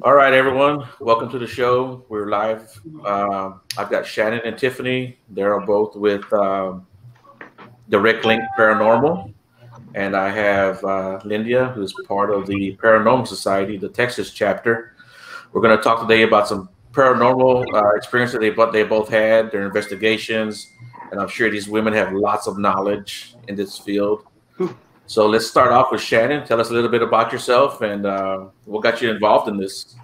All right, everyone. Welcome to the show. We're live. I've got Shannon and Tiffany. They're both with Direct Link Paranormal. And I have Lyndia, who's part of the Paranormal Society, the Texas chapter. We're going to talk today about some paranormal experiences they both had, their investigations. And I'm sure these women have lots of knowledge in this field. So let's start off with Shannon. Tell us a little bit about yourself and what got you involved in this.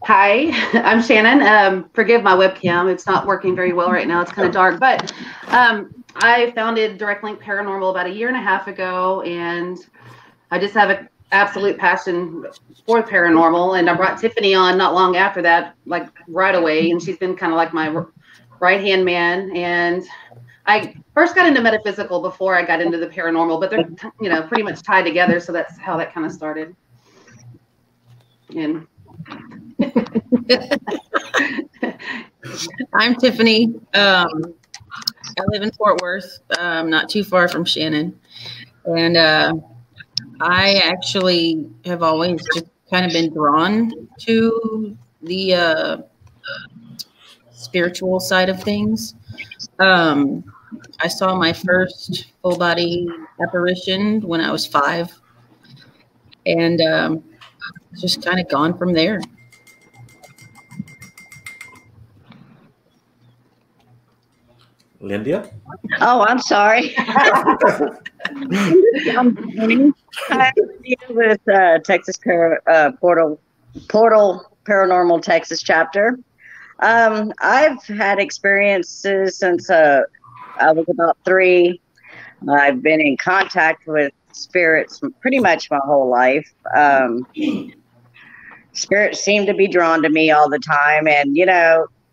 Hi, I'm Shannon. Forgive my webcam. It's not working very well right now. It's kind of dark. But I founded Direct Link Paranormal about 1.5 years ago. And I just have an absolute passion for paranormal. And I brought Tiffany on not long after that, like right away. And she's been kind of like my right-hand man. And I first got into metaphysical before I got into the paranormal, but they're, pretty much tied together. So that's how that kind of started. And I'm Tiffany. I live in Fort Worth, not too far from Shannon. And I actually have always just kind of been drawn to the spiritual side of things. I saw my first full body apparition when I was 5, and just kind of gone from there. Lyndia? Oh, I'm sorry. I'm with Texas Portal Paranormal Texas chapter. I've had experiences since I was about 3. I've been in contact with spirits pretty much my whole life. Spirits seem to be drawn to me all the time. And,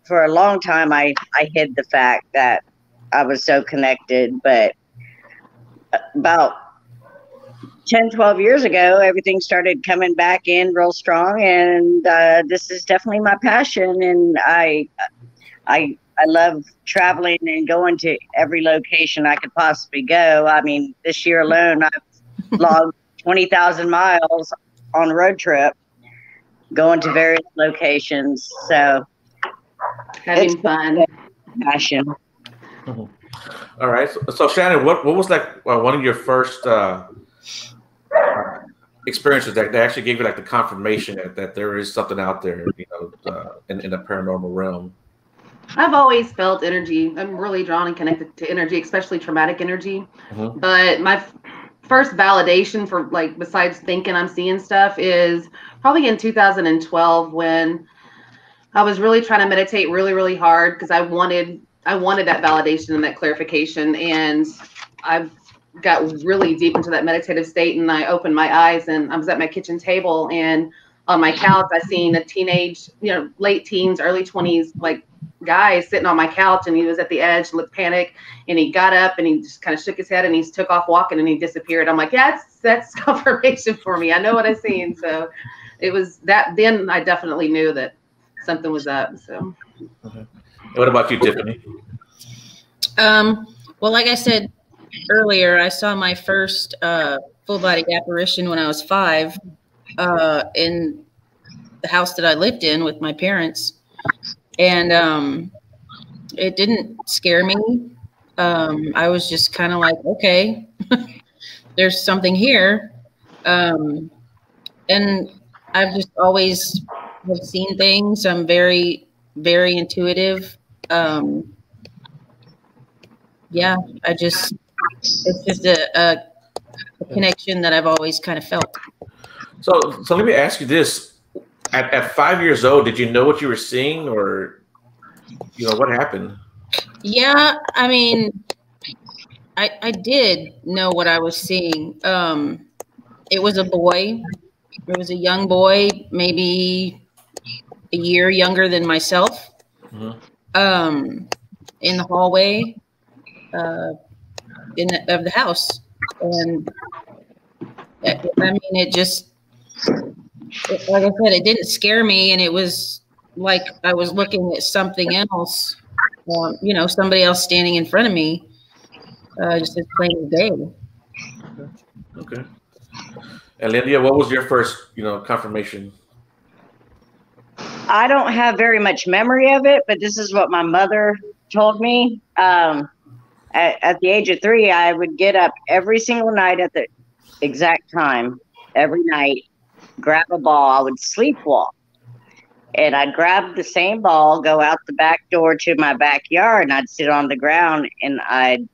for a long time, I hid the fact that I was so connected. But about 10, 12 years ago, everything started coming back in real strong. And this is definitely my passion. And I love traveling and going to every location I could possibly go. I mean, this year alone, I've logged 20,000 miles on a road trip, going to various locations. So having fun. Passion. All right. So Shannon, what was like one of your first experiences that actually gave you like the confirmation that there is something out there, in the paranormal realm? I've always felt energy. I'm really drawn and connected to energy, especially traumatic energy. Mm-hmm. But my first validation for, like, besides thinking I'm seeing stuff, is probably in 2012 when I was really trying to meditate really, really hard because I wanted that validation and that clarification. And I got really deep into that meditative state, and I opened my eyes and I was at my kitchen table, and on my couch, I seen a teenage, late teens, early 20s, like, guy sitting on my couch, and he was at the edge, looked panicked, and he got up and he just kind of shook his head and he took off walking and he disappeared. I'm like, yeah, that's confirmation for me. I know what I've seen. So it was that. Then I definitely knew that something was up. So. Okay. What about you, Tiffany? Well, like I said earlier, I saw my first full body apparition when I was 5 in the house that I lived in with my parents. And it didn't scare me. I was just kind of like, okay, there's something here. And I've just always have seen things. I'm very, very intuitive. Yeah, it's just a connection that I've always kind of felt. So let me ask you this. At 5 years old, did you know what you were seeing, or, what happened? Yeah, I mean, I did know what I was seeing. It was a boy. It was a young boy, maybe a year younger than myself, mm-hmm. In the hallway of the house. And I mean, it just... like I said, it didn't scare me, and it was like I was looking at something else, somebody else standing in front of me, just as plain as day. Okay. And Lyndia, what was your first, confirmation? I don't have very much memory of it, but this is what my mother told me. At the age of 3, I would get up every single night at the exact time, every night, grab a ball. I would sleepwalk. And I'd grab the same ball, go out the back door to my backyard, and I'd sit on the ground and I'd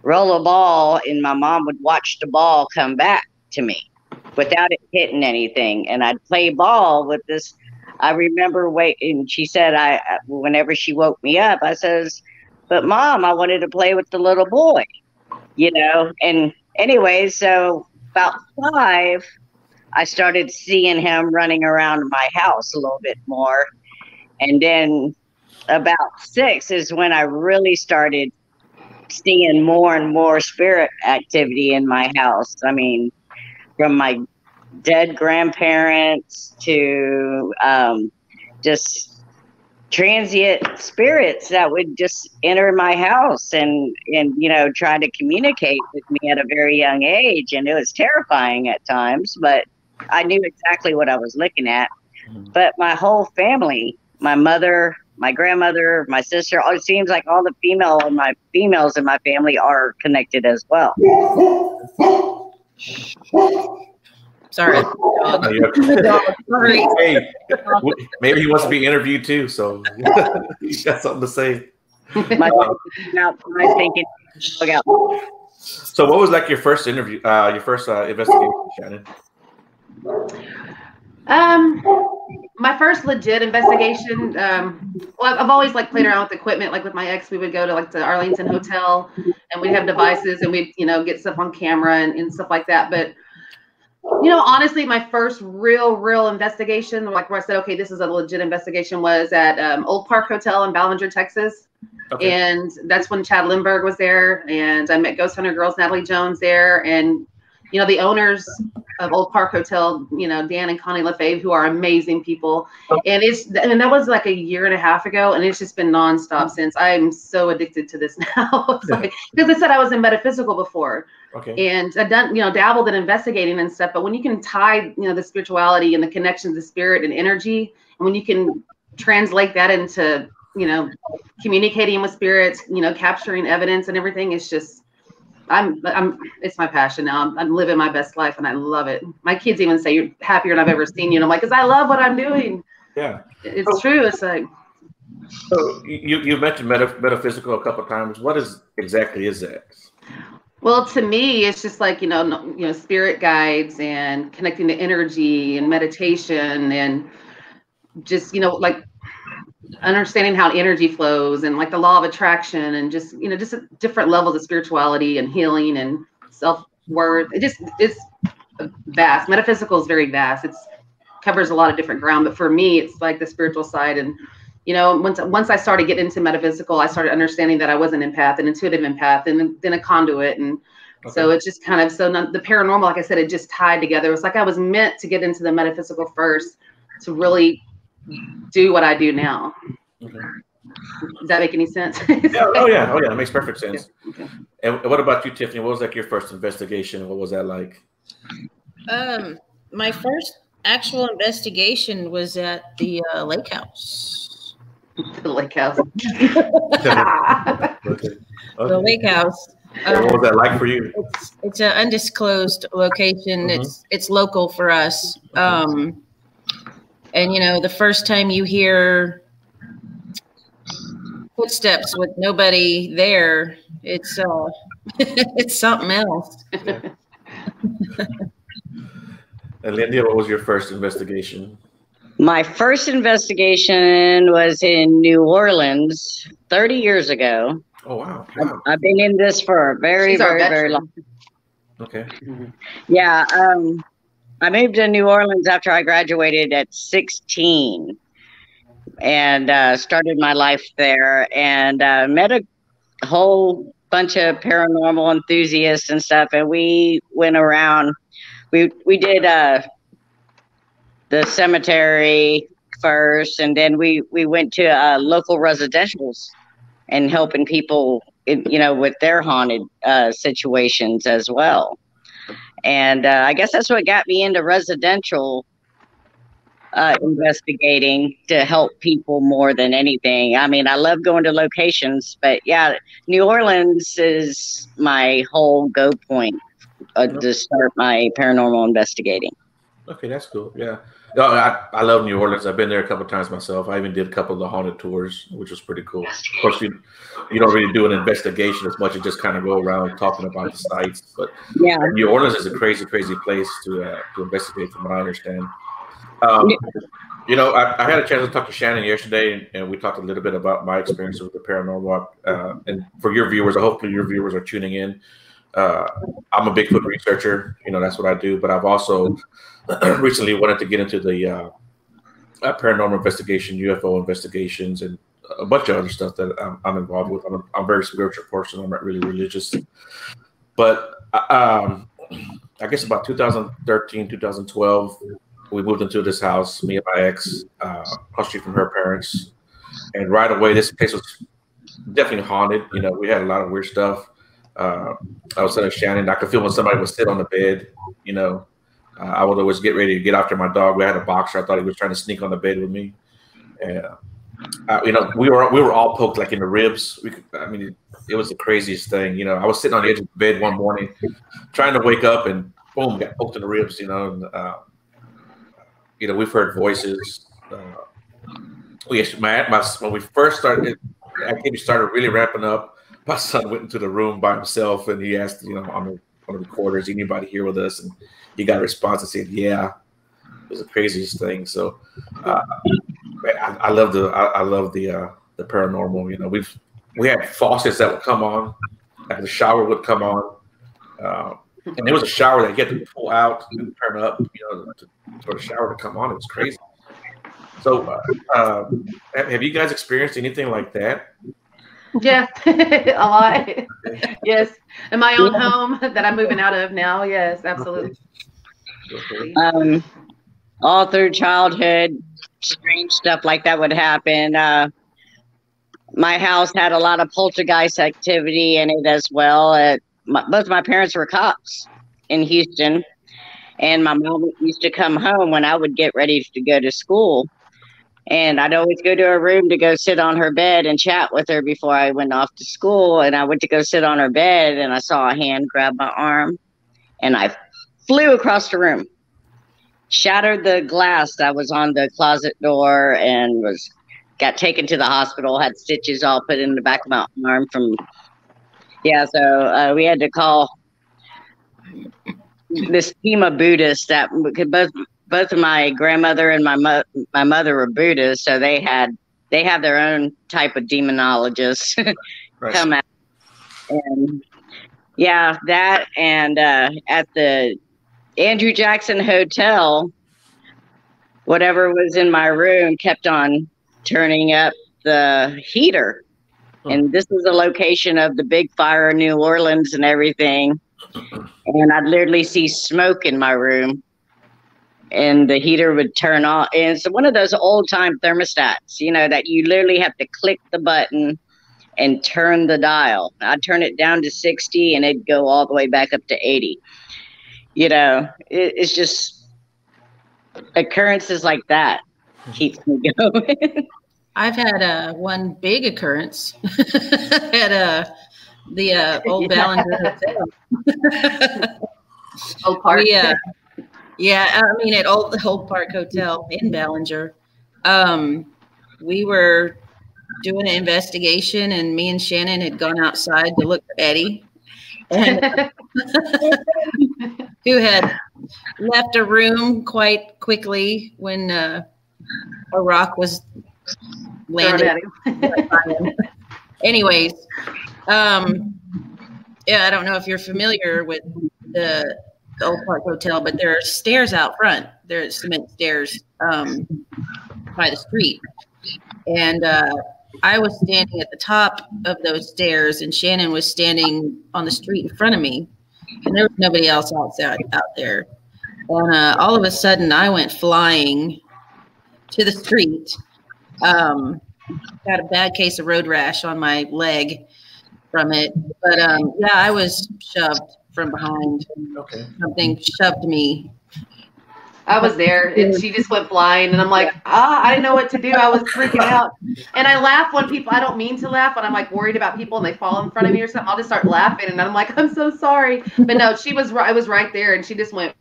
roll a ball, and my mom would watch the ball come back to me without it hitting anything. And I'd play ball with this. I remember waiting. She said, whenever she woke me up, I says, "But Mom, I wanted to play with the little boy," And anyway, so about 5, I started seeing him running around my house a little bit more. And then about 6 is when I really started seeing more and more spirit activity in my house. I mean, from my dead grandparents to just transient spirits that would just enter my house and try to communicate with me at a very young age. And it was terrifying at times, but I knew exactly what I was looking at. But my whole family, my mother, my grandmother, my sister, it seems like all the females in my family are connected as well. Sorry. Hey, maybe he wants to be interviewed too, so he's got something to say. My outside thinking, look out. So what was like your first interview, your first investigation, Shannon? My first legit investigation, well, I've always like played around with equipment. Like with my ex, we would go to like the Arlington Hotel and we'd have devices and we'd, get stuff on camera and stuff like that. But, honestly, my first real investigation, like where I said, okay, this is a legit investigation, was at Old Park Hotel in Ballinger, Texas. Okay. And that's when Chad Lindbergh was there. And I met Ghost Hunter Girls, Natalie Jones there. And, the owners of Old Park Hotel, Dan and Connie LaFave, who are amazing people. And that was like 1.5 years ago. And it's just been nonstop since. I'm so addicted to this now. Because I said I was in metaphysical before. Okay. And I've done, dabbled in investigating and stuff. But when you can tie, the spirituality and the connection to spirit and energy, and when you can translate that into, communicating with spirits, capturing evidence and everything, it's just, it's my passion now. I'm living my best life and I love it. My kids even say, "You're happier than I've ever seen you." And I'm like, because I love what I'm doing. Yeah. It's true. It's like. So you mentioned metaphysical a couple of times. What exactly is that? Well, to me, it's just like, spirit guides and connecting to energy and meditation and just, like understanding how energy flows and like the law of attraction and just, just different levels of spirituality and healing and self-worth. It's vast. Metaphysical is very vast. It covers a lot of different ground, but for me, it's like the spiritual side. And, once I started getting into metaphysical, I started understanding that I was an empath, an intuitive empath, and then a conduit. And so it's just kind of, the paranormal, like I said, it just tied together. It was like I was meant to get into the metaphysical first to really do what I do now. Okay. Does that make any sense? Yeah. Oh yeah. That makes perfect sense. Okay. And what about you, Tiffany? What was like your first investigation? What was that like? My first actual investigation was at the lake house. The lake house. Okay. The lake house. What was that like for you? It's an undisclosed location. It's local for us. And, the first time you hear footsteps with nobody there, it's it's something else. Yeah. And Lyndia, what was your first investigation? My first investigation was in New Orleans 30 years ago. Oh, wow. I've been in this for a very long time. Okay. Yeah. I moved to New Orleans after I graduated at 16 and started my life there and met a whole bunch of paranormal enthusiasts and stuff. And we went around, we did the cemetery first, and then we went to local residentials and helping people, with their haunted situations as well. And I guess that's what got me into residential investigating to help people more than anything. I mean, I love going to locations, but yeah, New Orleans is my whole go point to start my paranormal investigating. Okay, that's cool. Yeah. No, I love New Orleans. I've been there a couple of times myself. I even did a couple of the haunted tours, which was pretty cool. Of course, you don't really do an investigation as much as just kind of go around talking about the sites. But yeah, New Orleans is a crazy, crazy place to investigate, from what I understand. You know, I had a chance to talk to Shannon yesterday, and we talked a little bit about my experience with the paranormal. And for your viewers, hopefully your viewers are tuning in. I'm a Bigfoot researcher. You know, that's what I do. But I've also recently wanted to get into the paranormal investigation, UFO investigations, and a bunch of other stuff that I'm involved with. I'm a very spiritual person. I'm not really religious. But I guess about 2013, 2012, we moved into this house, me and my ex, across the street from her parents. And right away, this place was definitely haunted. You know, we had a lot of weird stuff. I was telling Shannon, I could feel when somebody would sit on the bed. You know, I would always get ready to get after my dog. We had a boxer. I thought he was trying to sneak on the bed with me. And, you know, we were all poked like in the ribs. It was the craziest thing. You know, I was sitting on the edge of the bed one morning trying to wake up, and boom, got poked in the ribs, you know. And, you know, we've heard voices. When we first started, activity started really ramping up. My son went into the room by himself, and he asked, you know, on the recorders, anybody here with us? And he got a response and said, "Yeah." It was the craziest thing. So I love the paranormal. You know, we had faucets that would come on, like the shower would come on, and there was a shower that you had to pull out and turn up, you know, for the shower to come on. It was crazy. So, have you guys experienced anything like that? Yeah, a lot. Yes, in my own home that I'm moving out of now. Yes, absolutely. All through childhood, strange stuff like that would happen. My house had a lot of poltergeist activity in it as well. Both my parents were cops in Houston, and my mom used to come home when I would get ready to go to school. And I'd always go to her room to go sit on her bed and chat with her before I went off to school. And I went to go sit on her bed, and I saw a hand grab my arm, and I flew across the room, shattered the glass that was on the closet door, and got taken to the hospital, had stitches all put in the back of my arm from, so we had to call this team of Buddhists that both of my grandmother and my mother were Buddhists, so they have their own type of demonologists come out. And that, and at the Andrew Jackson Hotel, whatever was in my room kept on turning up the heater. And this is the location of the big fire in New Orleans and everything. And I'd literally see smoke in my room, and the heater would turn on. And it's one of those old time thermostats, you know, that you literally have to click the button and turn the dial. I'd turn it down to 60 and it'd go all the way back up to 80. You know, it's just occurrences like that keeps me going. I've had one big occurrence at the old Ballinger Hotel. Old Park. At Old Park Hotel in Ballinger. We were doing an investigation, and me and Shannon had gone outside to look for Eddie, and who had left a room quite quickly when a rock was landed. Anyways, I don't know if you're familiar with the Old Park Hotel, but there are stairs out front. There's cement stairs by the street. And I was standing at the top of those stairs, and Shannon was standing on the street in front of me. And there was nobody else out there. And all of a sudden, I went flying to the street. Got a bad case of road rash on my leg from it. But I was shoved from behind. Okay. Something shoved me. I was there, and she just went flying, and I'm like, I didn't know what to do. I was freaking out, and I laugh when people. I don't mean to laugh, but I'm like worried about people, and they fall in front of me or something. I'll just start laughing, and I'm like, I'm so sorry. But no, she was. I was right there, and she just went.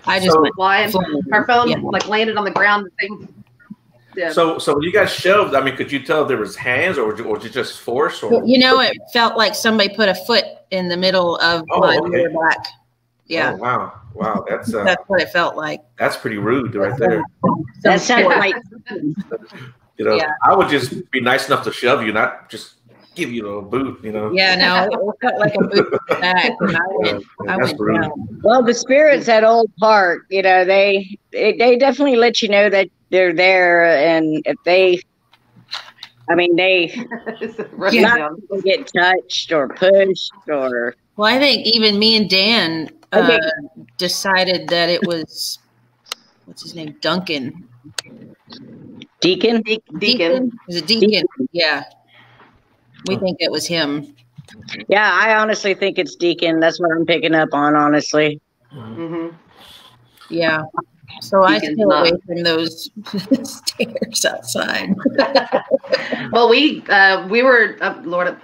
I just went flying. Her phone like landed on the ground. Yeah. So when you guys shoved, I mean, could you tell there was hands, or was it just force? Or it felt like somebody put a foot in the middle of my lower back. Yeah. Oh, wow. That's what it felt like. That's pretty rude right there. That sounds like I would just be nice enough to shove you, not just give you a boot. Yeah, no, it felt like a boot back, and I went down. Well, the spirits at Old Park, they definitely let you know that they're there, and if they not get touched or pushed or. Well, I think even me and Dan decided that it was, what's his name, Duncan. Deacon? Deacon. Is it Deacon? Yeah. We think it was him. Yeah, I honestly think it's Deacon. That's what I'm picking up on, honestly. Mm-hmm. Yeah. So I stay away from those stairs outside. Well, we were, Lord,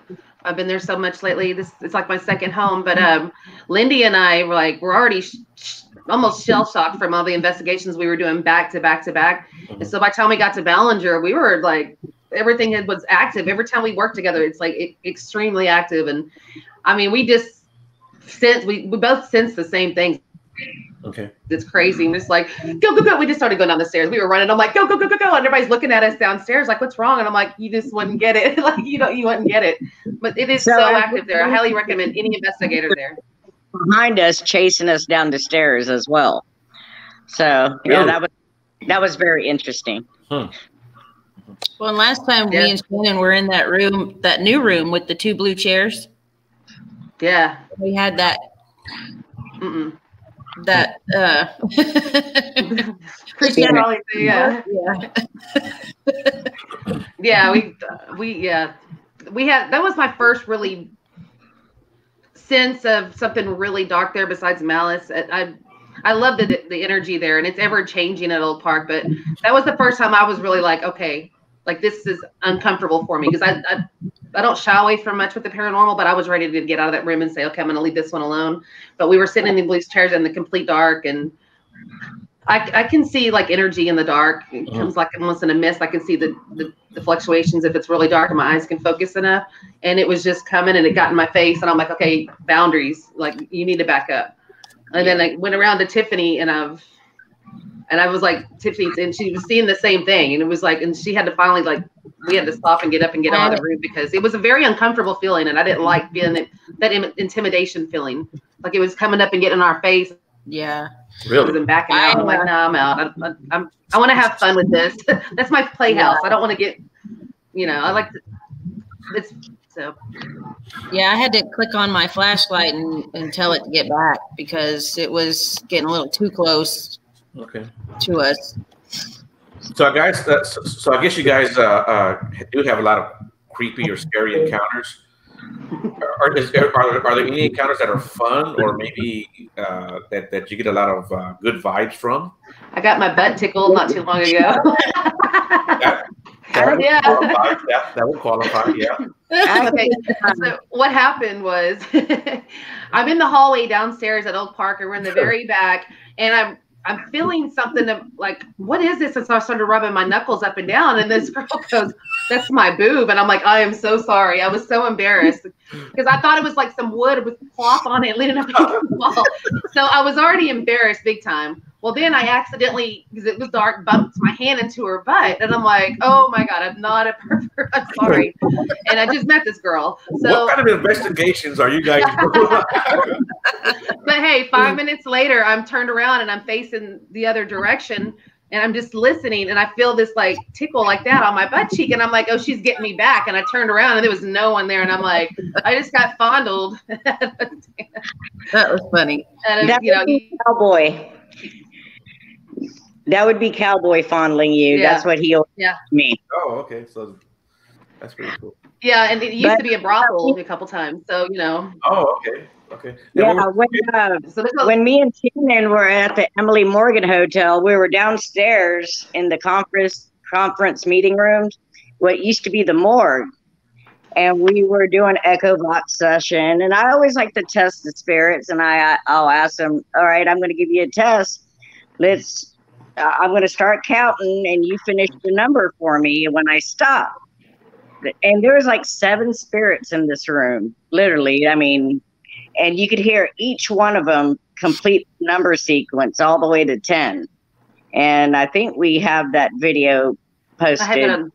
I've been there so much lately. It's like my second home. But Lyndia and I we're already almost shell shocked from all the investigations we were doing back to back to back. Mm-hmm. And so by the time we got to Ballinger, we were like, everything was active. Every time we worked together, it's like extremely active. And I mean, we both sense the same things. Okay. It's crazy. And it's like, go. We just started going down the stairs. We were running. I'm like, go. And everybody's looking at us downstairs like, what's wrong? And I'm like, you just wouldn't get it. Like, you wouldn't get it. But it is so active there. I highly recommend any investigator there. Behind us, chasing us down the stairs as well. So yeah, that was very interesting. Well, and last time me and Shannon were in that room, that new room with the 2 blue chairs. Yeah. We had that. That we had, that was my first really sense of something really dark there besides malice. I love the energy there, and it's ever changing at Old Park, but that was the first time I was really like, okay, like this is uncomfortable for me, because I don't shy away from much with the paranormal, but I was ready to get out of that room and say, okay, I'm going to leave this one alone. But we were sitting in the blue chairs in the complete dark, and I can see like energy in the dark. It comes like almost in a mist. I can see the fluctuations if it's really dark and my eyes can focus enough. And it was just coming, and it got in my face, and I'm like, okay, boundaries, like you need to back up. And then I went around to Tiffany, and I was like, Tiffany, and she was seeing the same thing. And it was like, and she had to finally, like, we had to stop and get up and get out of the room, because it was a very uncomfortable feeling. And I didn't like feeling that intimidation feeling. Like it was coming up and getting in our face. Yeah. Really? And backing out. I'm like, no, I'm out. I want to have fun with this. That's my playhouse. I don't want to get, I like to, it's so. Yeah, I had to click on my flashlight and tell it to get back, because it was getting a little too close. To us. So guys, so I guess you guys do have a lot of creepy or scary encounters. Are there any encounters that are fun, or maybe that you get a lot of good vibes from? I got my butt tickled not too long ago. That would qualify. Yeah. Okay. So what happened was, I'm in the hallway downstairs at Oak Park, and we're in the very back, and I'm feeling something like, what is this? And so I started rubbing my knuckles up and down, and this girl goes, that's my boob. And I'm like, I am so sorry. I was so embarrassed, because I thought it was like some wood with cloth on it leaning up against the wall. So I was already embarrassed big time. Well, then I accidentally, because it was dark, bumped my hand into her butt. And I'm like, oh my God, I'm not a pervert. I'm sorry. And I just met this girl. So what kind of investigations are you guys doing? But hey, 5 minutes later, I'm turned around and I'm facing the other direction, and I'm just listening, and I feel this like tickle like that on my butt cheek, and I'm like, oh, she's getting me back. And I turned around and there was no one there, and I'm like, I just got fondled. That was funny. And that would be Cowboy. That would be Cowboy fondling you. Yeah. That's what he always me. Oh, okay. So that's pretty cool. Yeah, and it used to be a brothel a couple times. So, Oh, okay. Okay. Yeah, when me and Shannon were at the Emily Morgan Hotel, we were downstairs in the conference meeting rooms, what used to be the morgue, and we were doing echo box session. And I always like to test the spirits, and I'll ask them, all right, I'm going to give you a test. I'm going to start counting, and you finish the number for me when I stop. And there was like 7 spirits in this room, literally. I mean, and you could hear each one of them complete the number sequence all the way to 10. And I think we have that video posted. I have it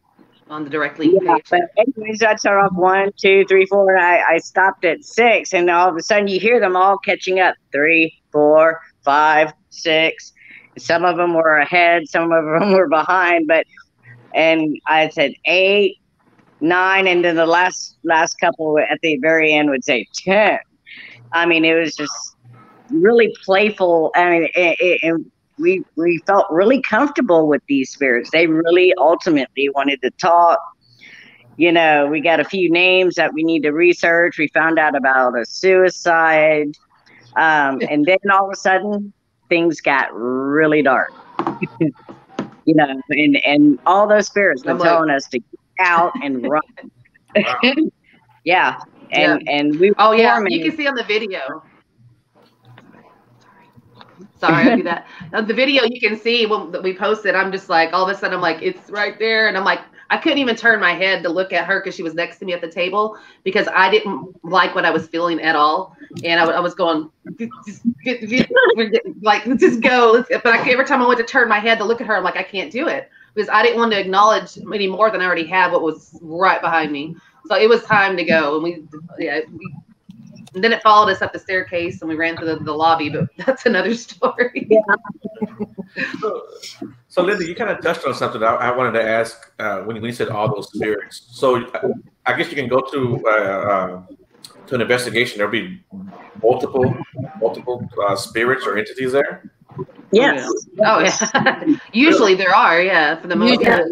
on the direct link page. But anyways, I start off 1, 2, 3, 4. And I stopped at 6, and all of a sudden you hear them all catching up. 3, 4, 5, 6. Some of them were ahead, some of them were behind. And I said 8, 9, and then the last couple at the very end would say 10. I mean, it was just really playful, and we felt really comfortable with these spirits. They really ultimately wanted to talk. You know, we got a few names that we need to research. We found out about a suicide, and then all of a sudden, things got really dark. You know, and all those spirits were telling us to get out and run. Wow. Yeah. And we you can see on the video. Sorry, I do that. On the video, you can see that we posted. I'm just like, all of a sudden, I'm like, it's right there, and I'm like, I couldn't even turn my head to look at her because she was next to me at the table, because I didn't like what I was feeling at all, and I was going, like, let's just go. But every time I went to turn my head to look at her, I'm like, I can't do it, because I didn't want to acknowledge any more than I already had what was right behind me. So it was time to go, and and then it followed us up the staircase, and we ran to the lobby. But that's another story. So Linda, you kind of touched on something I wanted to ask when you said all those spirits. So I guess you can go to an investigation. There'll be multiple spirits or entities there. Yes. Oh yeah. Usually there are, yeah, for the most part.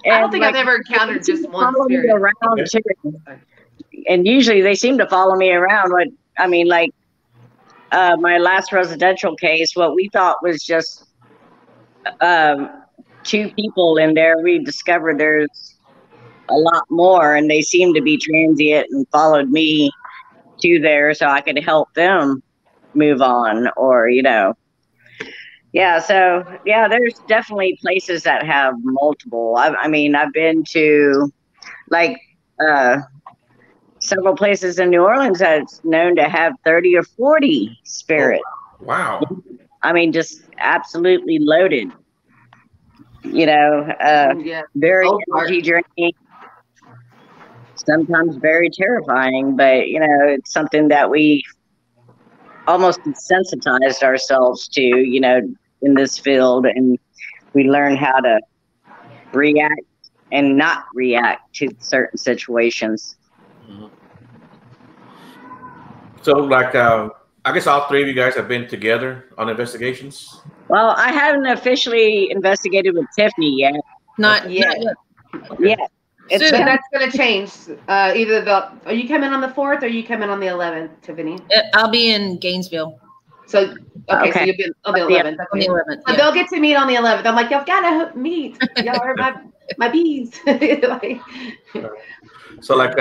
I don't think I've ever encountered just one spirit. Around too. And usually they seem to follow me around. My last residential case, what we thought was just 2 people in there, we discovered there's a lot more, and they seemed to be transient and followed me to there so I could help them move on, or, you know. Yeah, so, yeah, there's definitely places that have multiple. I mean, I've been to, like, several places in New Orleans that's known to have 30 or 40 spirits. Oh, wow. I mean, just absolutely loaded. You know, very energy draining, sometimes very terrifying, but, you know, it's something that we almost desensitized ourselves to, you know, in this field, and we learn how to react and not react to certain situations. Mm-hmm. So, like, I guess all 3 of you guys have been together on investigations? Well, I haven't officially investigated with Tiffany yet. Not yet. Yeah. So that's going to change. Are you coming on the 4th or are you coming on the 11th, Tiffany? I'll be in Gainesville. So, so you'll be on the 11th. On the 11th. So they'll get to meet on the 11th. I'm like, y'all got to meet. Y'all are my bees. So, like,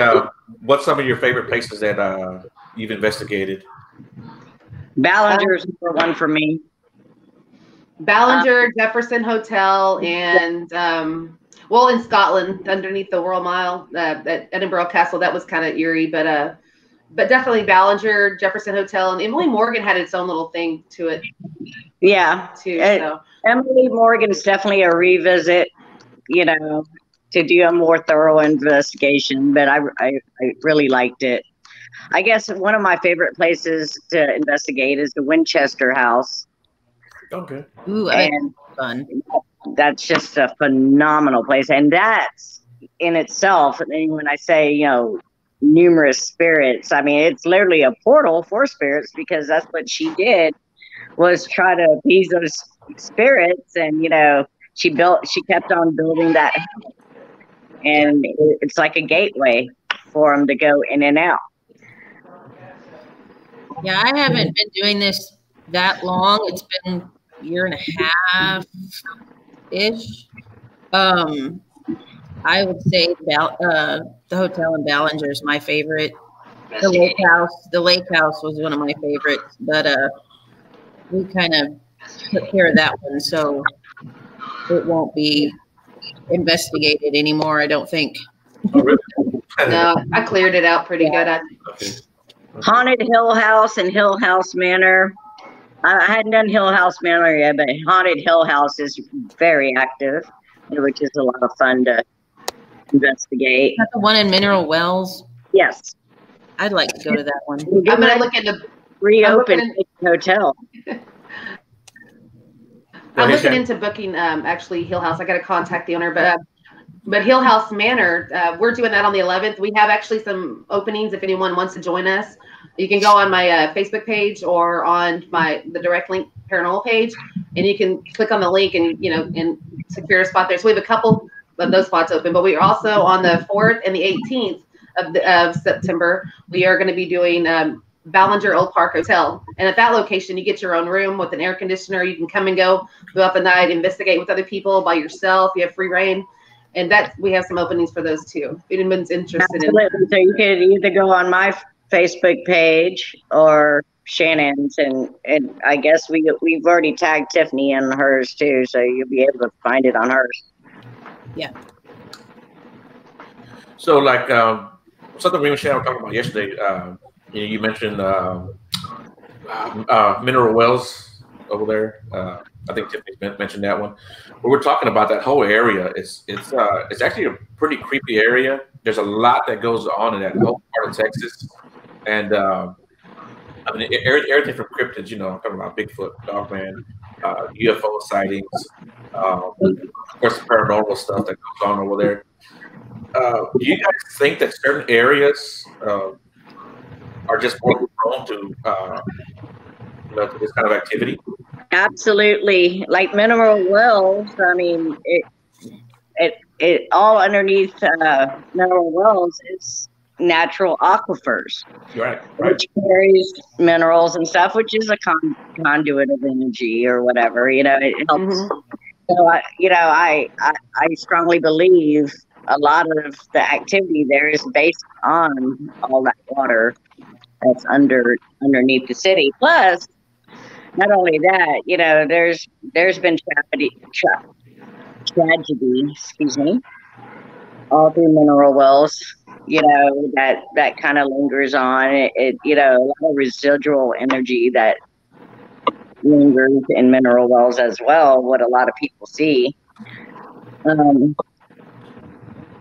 what's some of your favorite places that you've investigated? Ballinger's number 1 for me. Ballinger, Jefferson Hotel, and in Scotland, underneath the Royal Mile at Edinburgh Castle, that was kind of eerie, but definitely Ballinger, Jefferson Hotel, and Emily Morgan had its own little thing to it. Yeah, too. So. Emily Morgan's definitely a revisit, you know, to do a more thorough investigation, but I really liked it. I guess one of my favorite places to investigate is the Winchester House. Okay. Ooh, and fun. That's just a phenomenal place, and that's in itself. And when I say, you know, numerous spirits, I mean, it's literally a portal for spirits, because that's what she did, was try to appease those spirits, and, you know, she kept on building that house, and it's like a gateway for them to go in and out. Yeah, I haven't been doing this that long. It's been a year and a half ish. I would say the hotel in Ballinger is my favorite. The lake house was one of my favorites, but we kind of took care of that one, so it won't be investigated anymore, I don't think. Oh, really? No, I cleared it out pretty good. Okay. Haunted Hill House and Hill House Manor. I hadn't done Hill House Manor yet, but Haunted Hill House is very active, which is a lot of fun to investigate. Is that the one in Mineral Wells? Yes. I'd like to go to that one. I'm going to look into reopen the hotel. I'm looking into booking actually Hill House. I got to contact the owner, but Hill House Manor, we're doing that on the 11th. We have actually some openings if anyone wants to join us. You can go on my Facebook page or on the direct link paranormal page, and you can click on the link and secure a spot there. So we have a couple of those spots open, but we are also on the 4th and the 18th of September. We are going to be doing Ballinger Old Park Hotel, and at that location, you get your own room with an air conditioner. You can come and go throughout the night, investigate with other people by yourself. You have free reign. And we have some openings for those too. If anyone's interested Absolutely. So you could either go on my Facebook page or Shannon's, and I guess we've already tagged Tiffany in hers too, so you'll be able to find it on hers. Yeah. So, like something we and Shannon were talking about yesterday. You mentioned Mineral Wells over there. I think Tiffany mentioned that one. But we're talking about that whole area. It's actually a pretty creepy area. There's a lot that goes on in that whole part of Texas, and I mean everything from cryptids. I'm talking about Bigfoot, Dogman, UFO sightings, of course, the paranormal stuff that goes on over there. Do you guys think that certain areas are just more prone to to this kind of activity? Absolutely. Like Mineral Wells, I mean, it all underneath Mineral Wells is natural aquifers, right? Which carries minerals and stuff, which is a conduit of energy or whatever. It helps. Mm-hmm. So I strongly believe a lot of the activity there is based on all that water that's underneath the city. Plus, not only that, there's been tragedy, excuse me, all through Mineral Wells, that kind of lingers on. A lot of residual energy that lingers in Mineral Wells as well, what a lot of people see.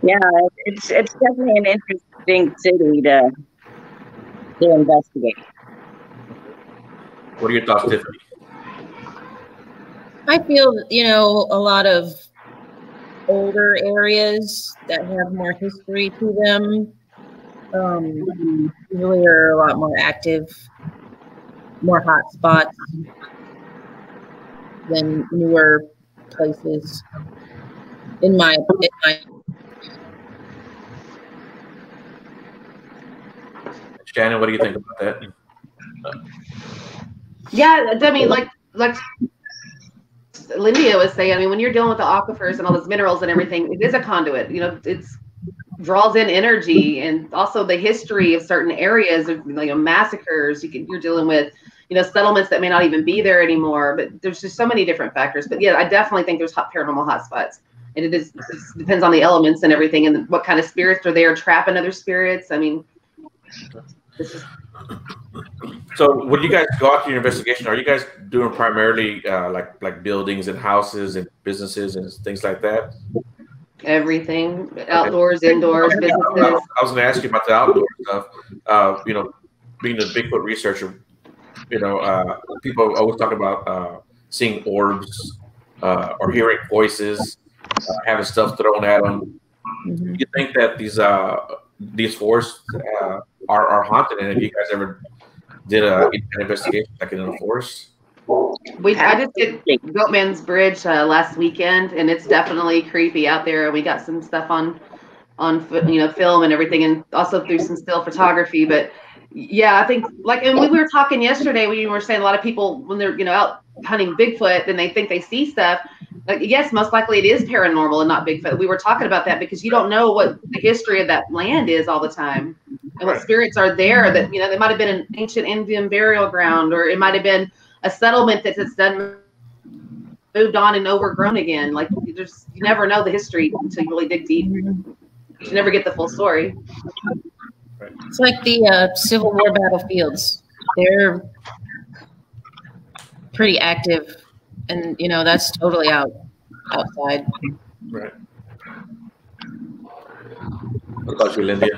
It's definitely an interesting city to investigate. What are your thoughts, Tiffany? I feel, a lot of older areas that have more history to them usually are a lot more active, more hot spots than newer places. In my Shannon, what do you think about that? Yeah, I mean, like Lyndia was saying, I mean, when you're dealing with the aquifers and all those minerals and everything, it is a conduit. It draws in energy, and also the history of certain areas of massacres. You're dealing with settlements that may not even be there anymore. But there's just so many different factors. But yeah, I definitely think there's paranormal hotspots, and it depends on the elements and everything, and what kind of spirits are there trapping other spirits. I mean, So when you guys go out to your investigation, are you guys doing primarily like buildings and houses and businesses and things like that? Everything, outdoors, indoors, businesses. I was going to ask you about the outdoor stuff. Being a Bigfoot researcher, people always talk about seeing orbs or hearing voices, having stuff thrown at them. Mm-hmm. Do you think that these forests are haunted? And have you guys ever did an investigation like in a forest? I just did Goatman's Bridge last weekend, and it's definitely creepy out there. We got some stuff on film and everything, and also through some still photography. But Yeah, I think and we were talking yesterday when you were saying a lot of people when they're out hunting Bigfoot, then they think they see stuff. Like, yes, most likely it is paranormal and not Bigfoot. We were talking about that because you don't know what the history of that land is all the time, and what spirits are there. That they might have been an ancient Indian burial ground, or it might have been a settlement that's done moved on and overgrown again. Like you never know the history until you really dig deep. You never get the full story. It's like the Civil War battlefields. They're pretty active, and that's totally outside. Right. What about you, Lyndia?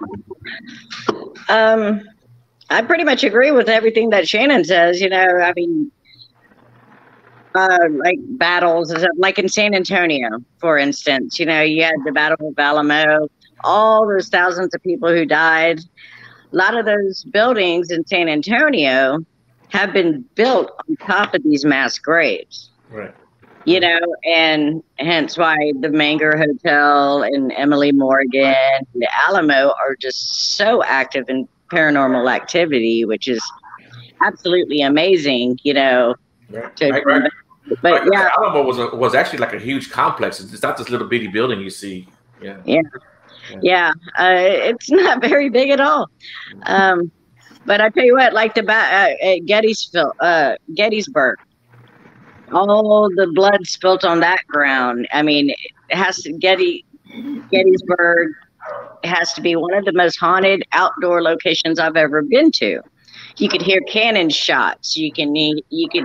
I pretty much agree with everything that Shannon says. I mean, like battles, like in San Antonio, for instance. You had the Battle of Alamo, all those thousands of people who died. A lot of those buildings in San Antonio have been built on top of these mass graves. Right. And hence why the Manger Hotel and Emily Morgan, the Alamo are just so active in paranormal activity, which is absolutely amazing, Right. But yeah, the Alamo was actually like a huge complex. It's not this little bitty building you see. Yeah. It's not very big at all. But I tell you what, like at Gettysburg, all the blood spilt on that ground. I mean, it has to Gettysburg has to be one of the most haunted outdoor locations I've ever been to. You could hear cannon shots. You can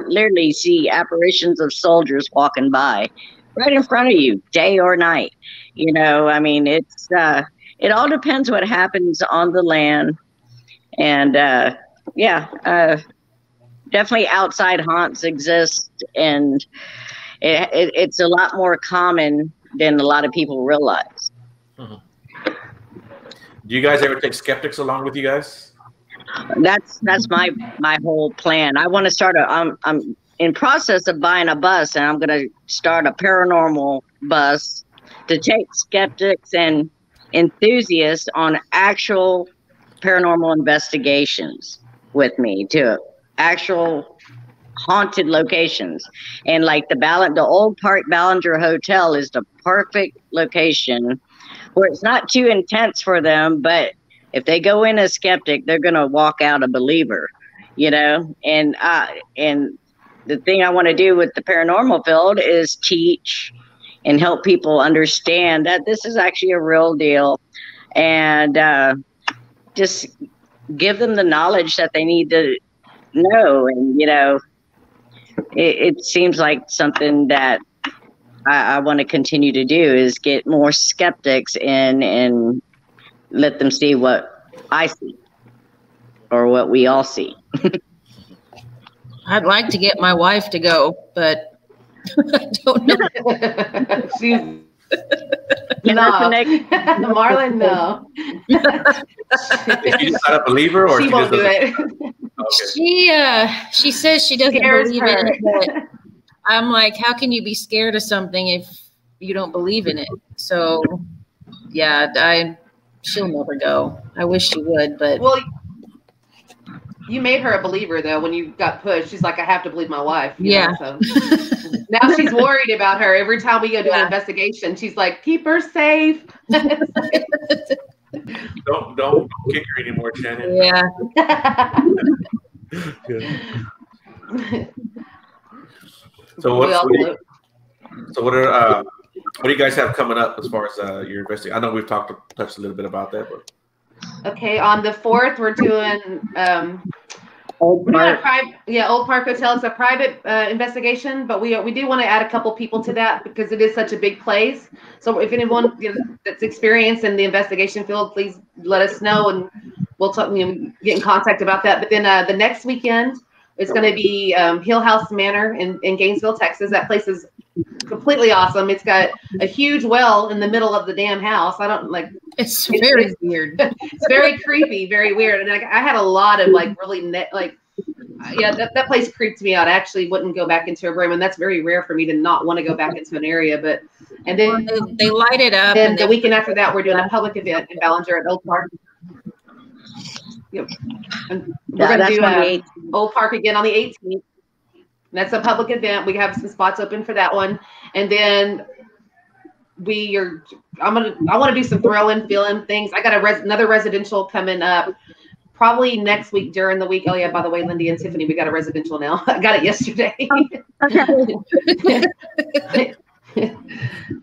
literally see apparitions of soldiers walking by right in front of you, day or night. I mean, it's it all depends what happens on the land, and definitely outside haunts exist, and it's a lot more common than a lot of people realize. Mm-hmm. Do you guys ever take skeptics along with you guys? That's my whole plan. I want to start I'm in process of buying a bus, and I'm going to start a paranormal bus to take skeptics and enthusiasts on actual paranormal investigations with me to actual haunted locations. And like the Old Park Ballinger Hotel is the perfect location where it's not too intense for them, but if they go in a skeptic, they're going to walk out a believer, and the thing I want to do with the paranormal field is teach and help people understand that this is actually a real deal, and just give them the knowledge that they need to know. And, it seems like something that I want to continue to do is get more skeptics in and let them see what I see or what we all see. I'd like to get my wife to go, but I don't know. She's Marlon, no. Is she not a believer, or she won't do it? Okay. She says she doesn't believe in it, but I'm like, how can you be scared of something if you don't believe in it? So, yeah, she'll never go. I wish she would, but you made her a believer though when you got pushed. She's like, I have to believe my wife. Yeah. So now she's worried about her. Every time we go do an investigation, she's like, keep her safe. Don't kick her anymore, Shannon. Yeah. So what do you guys have coming up as far as your investigation? I know we've touched a little bit about that, but okay, on the 4th we're doing Old Park. Old Park Hotel. It's a private investigation, but we do want to add a couple people to that because it is such a big place. So if anyone that's experienced in the investigation field, please let us know, and we'll talk, get in contact about that. But then the next weekend it's going to be Hill House Manor in Gainesville, Texas. That place is completely awesome. It's got a huge well in the middle of the damn house. It's very weird. It's very creepy, very weird. And I had a lot of that place creeped me out. I actually wouldn't go back into a room, and that's very rare for me to not want to go back into an area. And then they light it up. Then the weekend after that, we're doing a public event in Ballinger at Oak Park. Yep. And we're going to do Old Park again on the 18th. That's a public event. We have some spots open for that one. And then I want to do some throw-in, fill-in things. I got another residential coming up probably next week during the week. Oh yeah, by the way, Lyndia and Tiffany, we got a residential now. I got it yesterday.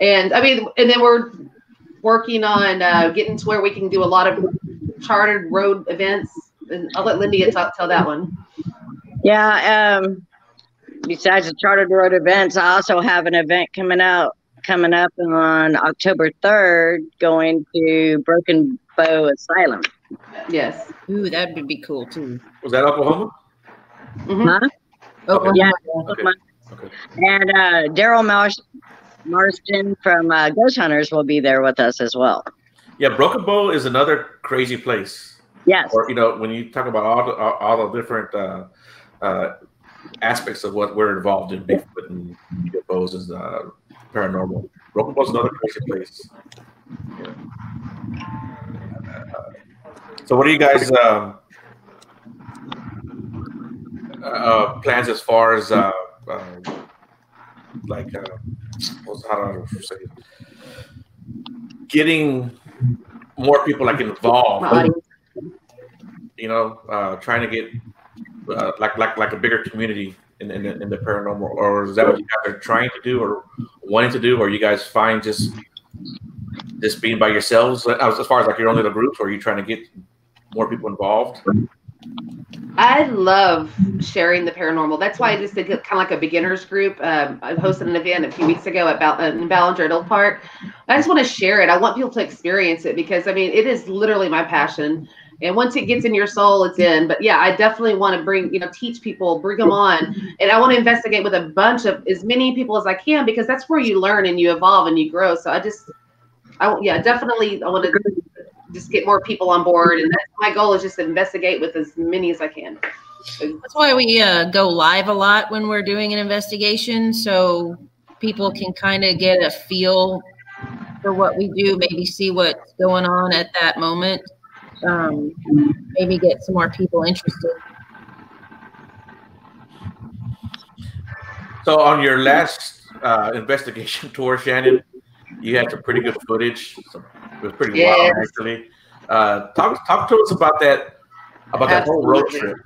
And then we're working on getting to where we can do a lot of chartered road events. And I'll let Lyndia tell that one. Yeah. Besides the chartered road events, I also have an event coming up on October 3rd, going to Broken Bow Asylum. Yes. Ooh, that would be cool too. Was that Oklahoma? Mm-hmm. Huh? Okay. Yeah. Okay. And Daryl Marston from Ghost Hunters will be there with us as well. Yeah, Broken Bow is another crazy place. Yes. Or when you talk about all the different aspects of what we're involved in, Bigfoot and UFOs is paranormal. Broken Bow is another crazy place. Yeah. So, what are you guys' plans as far as how do I say it? Getting more people involved? Trying to get like a bigger community in the paranormal, or is that what you guys are trying to do or wanting to do, or you guys find just being by yourselves as far as your own little groups, or are you trying to get more people involved? I love sharing the paranormal. That's why I just did kind of like a beginners group. I hosted an event a few weeks ago in Ballinger at Old Park. I just want to share it. I want people to experience it because it is literally my passion. And once it gets in your soul, it's in. But yeah, I definitely want to teach people, bring them on. And I want to investigate with a bunch of as many people as I can, because that's where you learn and you evolve and you grow. So I want to just get more people on board. And that's my goal, is just to investigate with as many as I can. That's why we go live a lot when we're doing an investigation. So people can kind of get a feel for what we do, maybe see what's going on at that moment. Maybe get some more people interested. So on your last investigation tour, Shannon, you had some pretty good footage. It was pretty wild, actually. Talk to us about that whole road trip.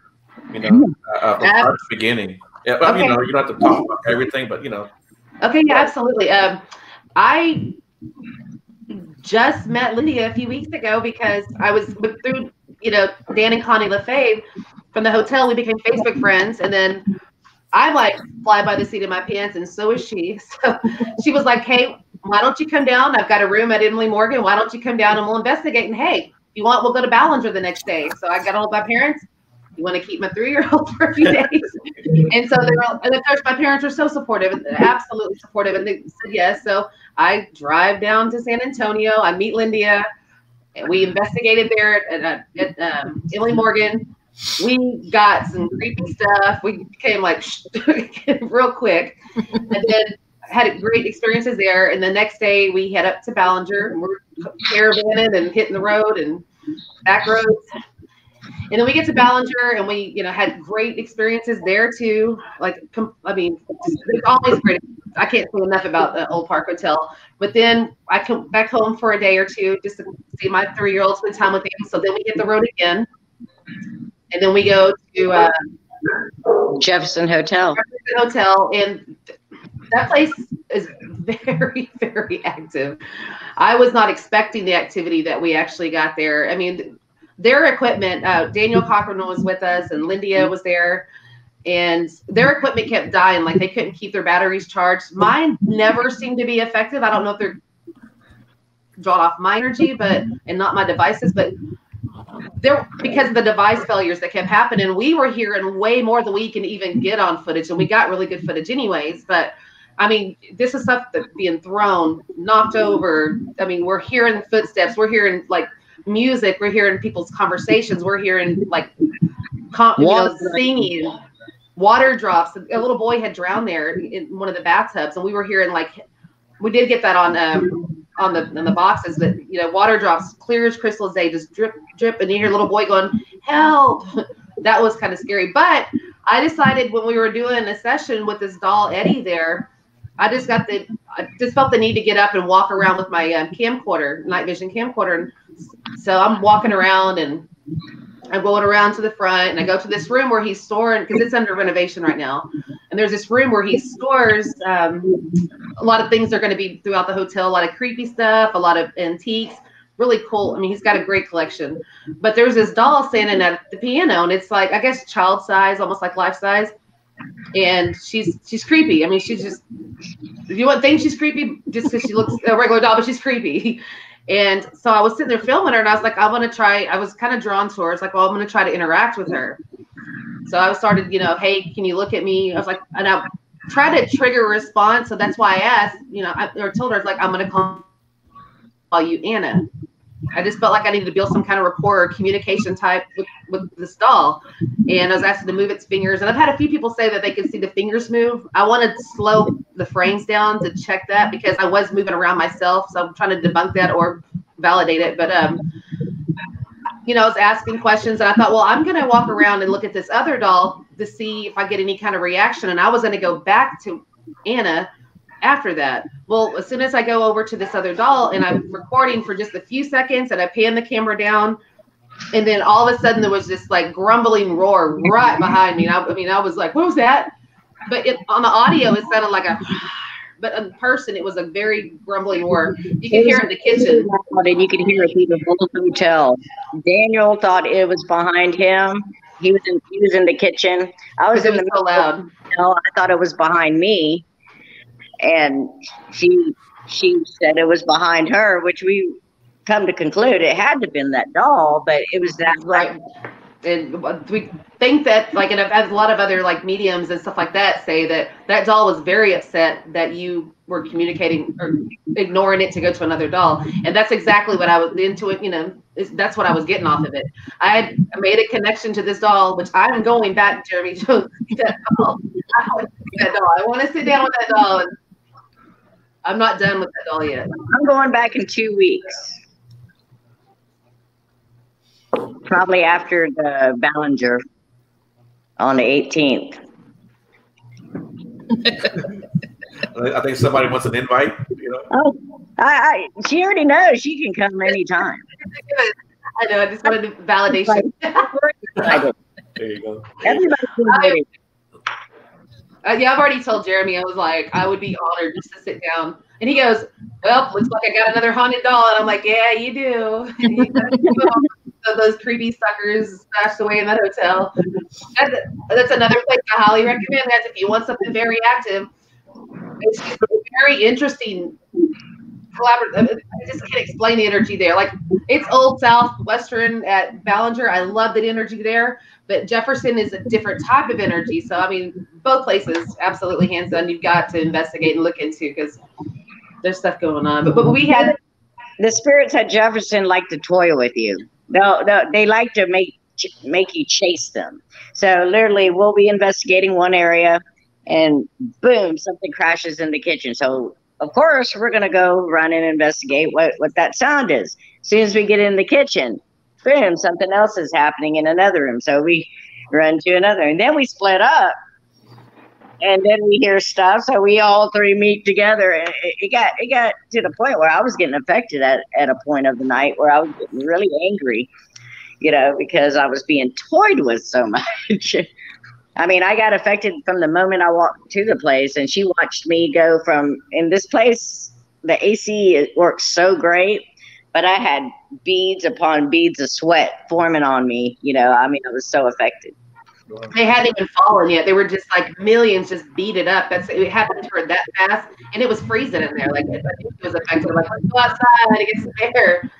From the beginning. Yeah, but you don't have to talk about everything, but Okay, yeah, absolutely. I just met Lyndia a few weeks ago because I was through, Dan and Connie LaFave from the hotel. We became Facebook friends, and then I'm fly by the seat of my pants, and so is she. So she was like, "Hey, why don't you come down? I've got a room at Emily Morgan. Why don't you come down and we'll investigate? And hey, if you want, we'll go to Ballinger the next day." So I got hold of my parents. You want to keep my 3-year-old for a few days? And so and of course, my parents were so supportive, absolutely supportive, and they said yes. So I drive down to San Antonio. I meet Lyndia, and we investigated there at Emily Morgan. We got some creepy stuff. We became real quick, and then had great experiences there. And the next day we head up to Ballinger, and we're caravanning and hitting the road and back roads. And then we get to Ballinger, and we, had great experiences there too. It's always great. I can't say enough about the Old Park Hotel. But then I come back home for a day or two just to see my 3-year-old, spend time with him. So then we hit the road again, and then we go to Jefferson Hotel. And that place is very, very active. I was not expecting the activity that we actually got there. Their equipment, Daniel Cochran was with us, and Lyndia was there, and their equipment kept dying. They couldn't keep their batteries charged. Mine never seemed to be effective. I don't know if they're drawn off my energy, and not my devices, but because of the device failures that kept happening, we were hearing way more than we can even get on footage, and we got really good footage anyways. But this is stuff that's being thrown, knocked over. We're hearing footsteps. We're hearing music. We're hearing people's conversations. We're hearing singing, water drops. A little boy had drowned there in one of the bathtubs, and we were hearing we did get that on on the boxes, but water drops clear as crystal as day, just drip, drip, and you hear a little boy going, "Help!" That was kind of scary. But I decided when we were doing a session with this doll Eddie there, I just felt the need to get up and walk around with my camcorder, night vision camcorder. And so I'm walking around and I'm going around to the front, and I go to this room where he's storing, because it's under renovation right now. And there's this room where he stores a lot of things that are going to be throughout the hotel, a lot of creepy stuff, a lot of antiques, really cool. I mean, he's got a great collection. But there's this doll standing at the piano, and it's like, I guess, child size, almost like life size. And she's creepy. I mean, she's just, if you wouldn't think she's creepy just because she looks a regular doll, but she's creepy. And so I was sitting there filming her, and I was like, I was kind of drawn to her. It's like, well, I'm going to try to interact with her. So I started, hey, can you look at me? I was like, and I tried to trigger a response. So that's why I asked, I told her, it's like, I'm going to call you Anna. I just felt like I needed to build some kind of rapport or communication type with this doll. And I was asked to move its fingers. And I've had a few people say that they can see the fingers move. I wanted to slow the frames down to check that because I was moving around myself. So I'm trying to debunk that or validate it. But, I was asking questions, and I thought, well, I'm going to walk around and look at this other doll to see if I get any kind of reaction. And I was going to go back to Anna after that. Well, as soon as I go over to this other doll and I'm recording for just a few seconds and I pan the camera down, and then all of a sudden there was this like grumbling roar right behind me. And I was like, what was that? But on the audio, it sounded like but in person, it was a very grumbling roar. You could hear it in the kitchen. And you could hear it through the whole hotel. Daniel thought it was behind him. He was in the kitchen. I was in the so loud. I thought it was behind me. And she said it was behind her, which we come to conclude it had to have been that doll, but it was that right. And we think that, like, and I've had a lot of other like mediums and stuff like that say that doll was very upset that you were communicating or ignoring it to go to another doll, and that's exactly what I was into it. That's what I was getting off of it. I had made a connection to this doll, which I'm going back, Jeremy, to that doll. I want to sit down with that doll. And I'm not done with that doll yet. I'm going back in 2 weeks. Probably after the Ballinger on the 18th. I think somebody wants an invite, Oh, she already knows she can come anytime. I know. I just wanted validation. There you go. Everybody's invited. Yeah, I've already told Jeremy. I was like, I would be honored just to sit down. And he goes, well, looks like I got another haunted doll. And I'm like, yeah, you do. Those creepy suckers stashed away in that hotel. That's another place I highly recommend. That if you want something very active, it's just very interesting. Collaborative. I just can't explain the energy there. Like, it's Old South Western at Ballinger. I love the energy there. But Jefferson is a different type of energy. So, I mean, both places, absolutely hands down, you've got to investigate and look into because there's stuff going on. But we had the spirits at Jefferson like to toy with you. No, they like to make you chase them. So literally, we'll be investigating one area, and boom, something crashes in the kitchen. So of course, we're gonna go run and investigate what that sound is. As soon as we get in the kitchen, boom, something else is happening in another room. So we run to another, and then we split up, and then we hear stuff. So we all three meet together, and it got to the point where I was getting affected at a point of the night where I was getting really angry, because I was being toyed with so much. I mean, I got affected from the moment I walked to the place, and she watched me go from, in this place, the AC, it works so great, but I had beads upon beads of sweat forming on me. I was so affected. They hadn't even fallen yet. They were just like millions just beat it up. It happened to her that fast, and it was freezing in there. Like, I think it was affected. Like, let's go outside and get some air.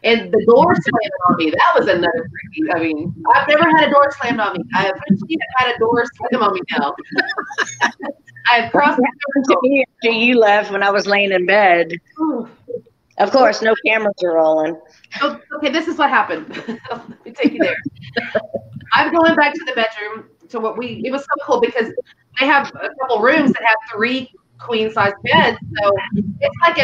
And the door slammed on me. That was another freaky. I mean, I've never had a door slammed on me. I have had a door slammed on me now. I've crossed to me after you left when I was laying in bed. Of course, no cameras are rolling. Okay, this is what happened. Let me take you there. I'm going back to the bedroom it was so cool because they have a couple rooms that have 3 queen size beds. So it's like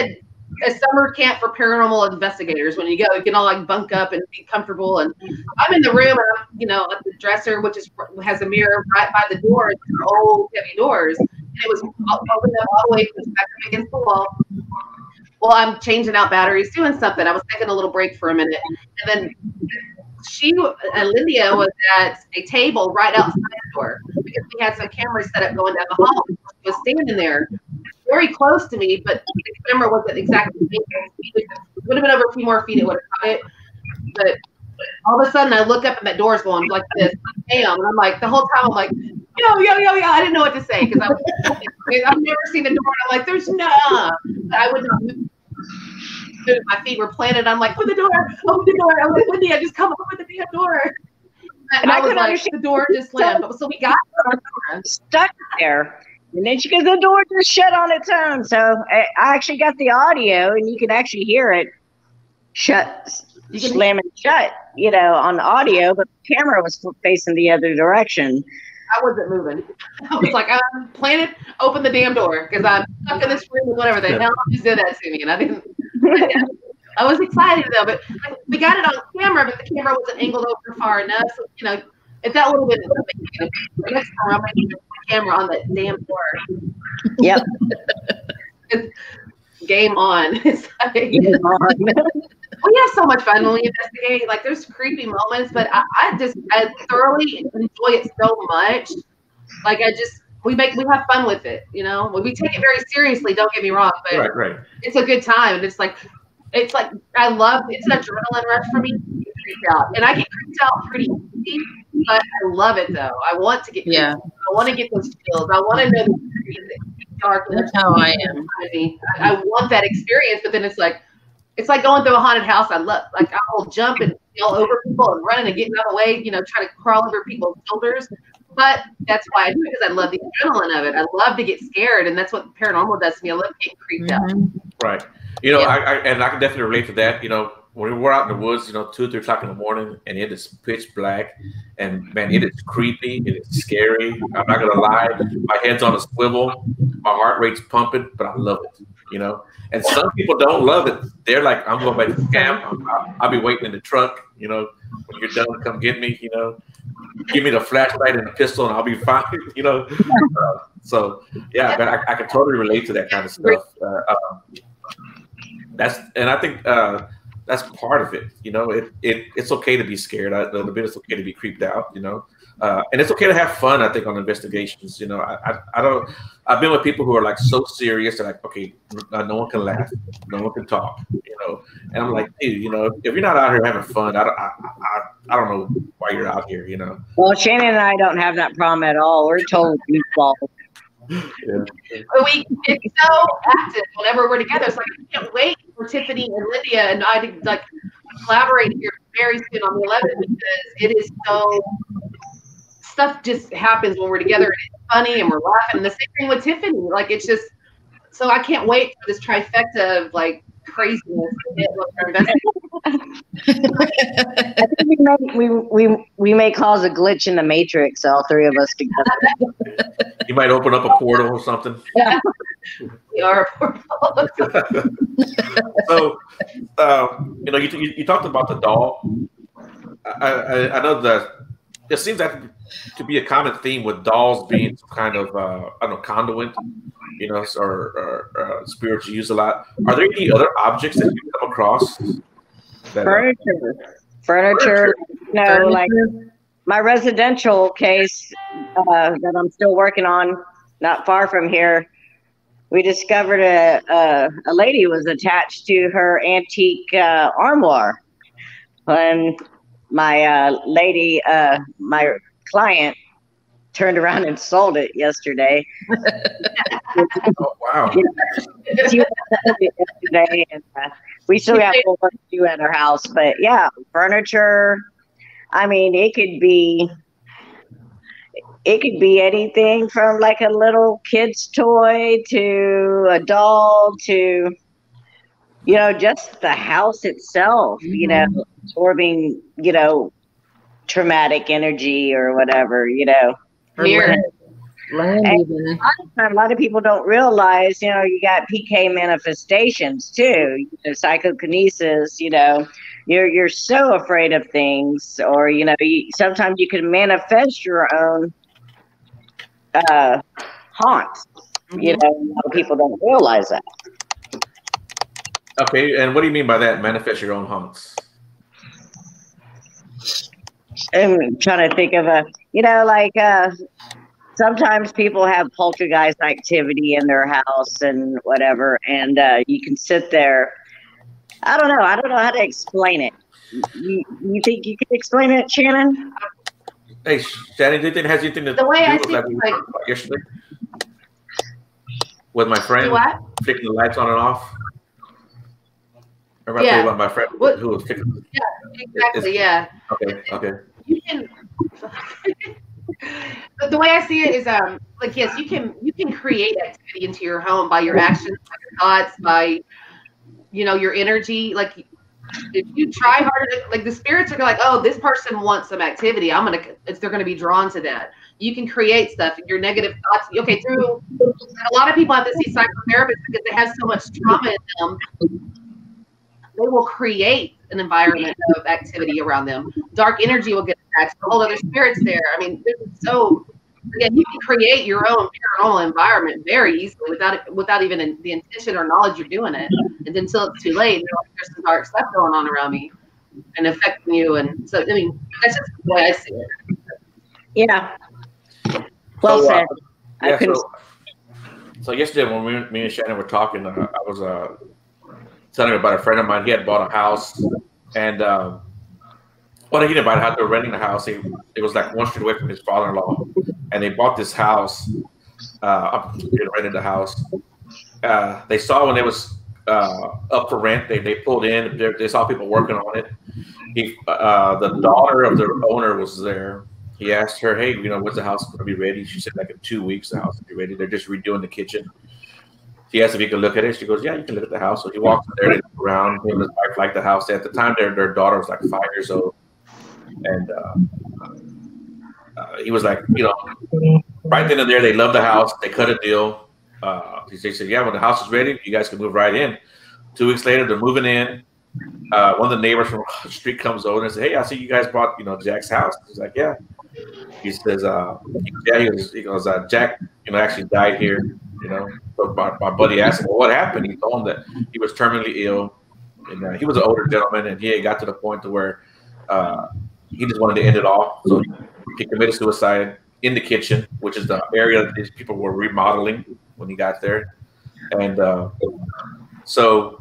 a summer camp for paranormal investigators. When you go, you can all like bunk up and be comfortable. And I'm in the room, and I'm, you know, at the dresser, which has a mirror right by the door, old heavy doors, and it was opened up all the way back up against the wall. Well, I'm changing out batteries, doing something. I was taking a little break for a minute, and then Lyndia was at a table right outside the door because we had some cameras set up going down the hall. She was standing there very close to me, but the camera wasn't exactly it would have been over a few more feet, it would have caught it. But all of a sudden I look up and that door's going like this, bam, and I'm like, the whole time I'm like, yo, I didn't know what to say because I've never seen the door, and I'm like, there's no, but I would not move. My feet were planted. I'm like, open the door. I'm like, Lyndia, just come open the damn door. And I was like, the door just slammed. So we got stuck there. And then she goes, the door just shut on its own. So I actually got the audio, and you can actually hear it slamming shut, you know, on the audio, but the camera was facing the other direction. I wasn't moving. I was like, I'm planted, open the damn door because I'm stuck in this room with whatever the hell just did that to me. And I didn't. I was excited though, but we got it on camera, but the camera wasn't angled over far enough. So, you know, if that would have been next time, I'm going to put the camera on that damn door. Yep. Game on. It's like, game on. We have so much fun when we investigate. Like, there's creepy moments, but I thoroughly enjoy it so much. Like, we have fun with it, you know. We take it very seriously. Don't get me wrong, but right. It's a good time. And it's like I love. It's an adrenaline rush for me to get creeped out, and I get creeped out pretty easy. But I love it though. I want to get. I want to get those chills. I want to know the dark. That's how I am. I want that experience, but then it's like going through a haunted house. I will jump and yell over people and running and getting out of the way, you know, trying to crawl over people's shoulders. But that's why I do it, because I love the adrenaline of it. I love to get scared, and that's what paranormal does to me. I love getting creeped out. Right. You know, I can definitely relate to that. You know, when we're out in the woods, you know, 2 or 3 o'clock in the morning, and it is pitch black, and man, it is creepy. It is scary. I'm not gonna lie. My head's on a swivel. My heart rate's pumping, but I love it. You know, and some people don't love it. They're like, I'm going back to the camp. I'll be waiting in the truck. You know, when you're done, come get me. You know, give me the flashlight and the pistol, and I'll be fine. You know, so yeah, but I can totally relate to that kind of stuff. I think that's part of it. You know, it's okay to be scared. It's okay to be creeped out. You know, and it's okay to have fun. I think on investigations. You know, I've been with people who are like so serious. They're like, okay, no one can laugh, no one can talk. You know, and I'm like, dude, you know, if you're not out here having fun, I don't know why you're out here. You know. Well, Shannon and I don't have that problem at all. We're total goofballs. Yeah. We get so active whenever we're together. It's like I can't wait for Tiffany and Lyndia and I to like collaborate here very soon on the 11th, because it is so stuff just happens when we're together, and it's funny and we're laughing. And the same thing with Tiffany. Like, it's just so I can't wait for this trifecta of like craziness to hit with our investigation. I think we may cause a glitch in the matrix, all 3 of us together. You might open up a portal or something. Yeah. We are a portal. So, you know, you talked about the doll. I know that it seems like to be a common theme with dolls being some kind of I don't know, conduit, you know, or spirits you use a lot. Are there any other objects that you come across? Furniture. No, like my residential case that I'm still working on, not far from here. We discovered a lady was attached to her antique armoire. When my lady, my client, turned around and sold it yesterday. Oh, wow. She sold it yesterday, and we still got more work to do at our house. But yeah, furniture. I mean, it could be anything from like a little kid's toy to a doll to, you know, just the house itself, you know, absorbing, you know, traumatic energy or whatever, you know. Even. A lot of people don't realize, you know, you got PK manifestations too, you know, psychokinesis, you know, you're so afraid of things, or, you know, sometimes you can manifest your own haunts. You know, a lot of people don't realize that. Okay, and what do you mean by that? Manifest your own haunts? I'm trying to think of you know, like sometimes people have poltergeist activity in their house and whatever, and you can sit there. I don't know how to explain it. You think you can explain it, Shannon? Hey, Shannon, do you think it has anything to The way do I with see like it, we like, talked about yesterday? With my friend do what? flicking the lights on and off? Remember I told you about my friend who was flicking? Yeah, exactly. Yeah. Okay. You can. The way I see it is, like, yes, you can create activity into your home by your actions, by your thoughts, by, you know, your energy. Like, if you try harder, like the spirits are like, oh, this person wants some activity. They're gonna be drawn to that. You can create stuff. Your negative thoughts. Okay, through a lot of people have to see psychotherapists because they have so much trauma in them. They will create an environment of activity around them. Dark energy will get attached. A whole other spirits there. I mean, again, you can create your own paranormal environment very easily without even the intention or knowledge you're doing it. And until it's too late, there's some dark stuff going on around me and affecting you. And so, I mean, that's just the way I see it. Yeah. Well said. So yesterday when me and Shannon were talking, I was telling her about a friend of mine. He had bought a house, and well, he didn't buy a house. They were renting the house. It was like one street away from his father-in-law, and they bought this house. Rented the house. They saw when it was up for rent. They pulled in. They saw people working on it. The daughter of the owner was there. He asked her, "Hey, you know, when's the house going to be ready?" She said, "Like in 2 weeks, the house will be ready. They're just redoing the kitchen." He asked if he could look at it. She goes, "Yeah, you can look at the house." So he walks in there, they look around. Him and his wife liked the house. At the time, their daughter was like 5 years old. And he was like, you know, right then and there, they loved the house. They cut a deal. They said, "Yeah, when the house is ready, you guys can move right in." 2 weeks later, they're moving in. One of the neighbors from the street comes over and says, "Hey, I see you guys bought, you know, Jack's house." He's like, "Yeah." He says, he goes, "Jack, you know, actually died here." You know, so my buddy asked him, "Well, what happened?" He told him that he was terminally ill, and he was an older gentleman, and he had got to the point to where he just wanted to end it all. So he committed suicide in the kitchen, which is the area that these people were remodeling when he got there, and so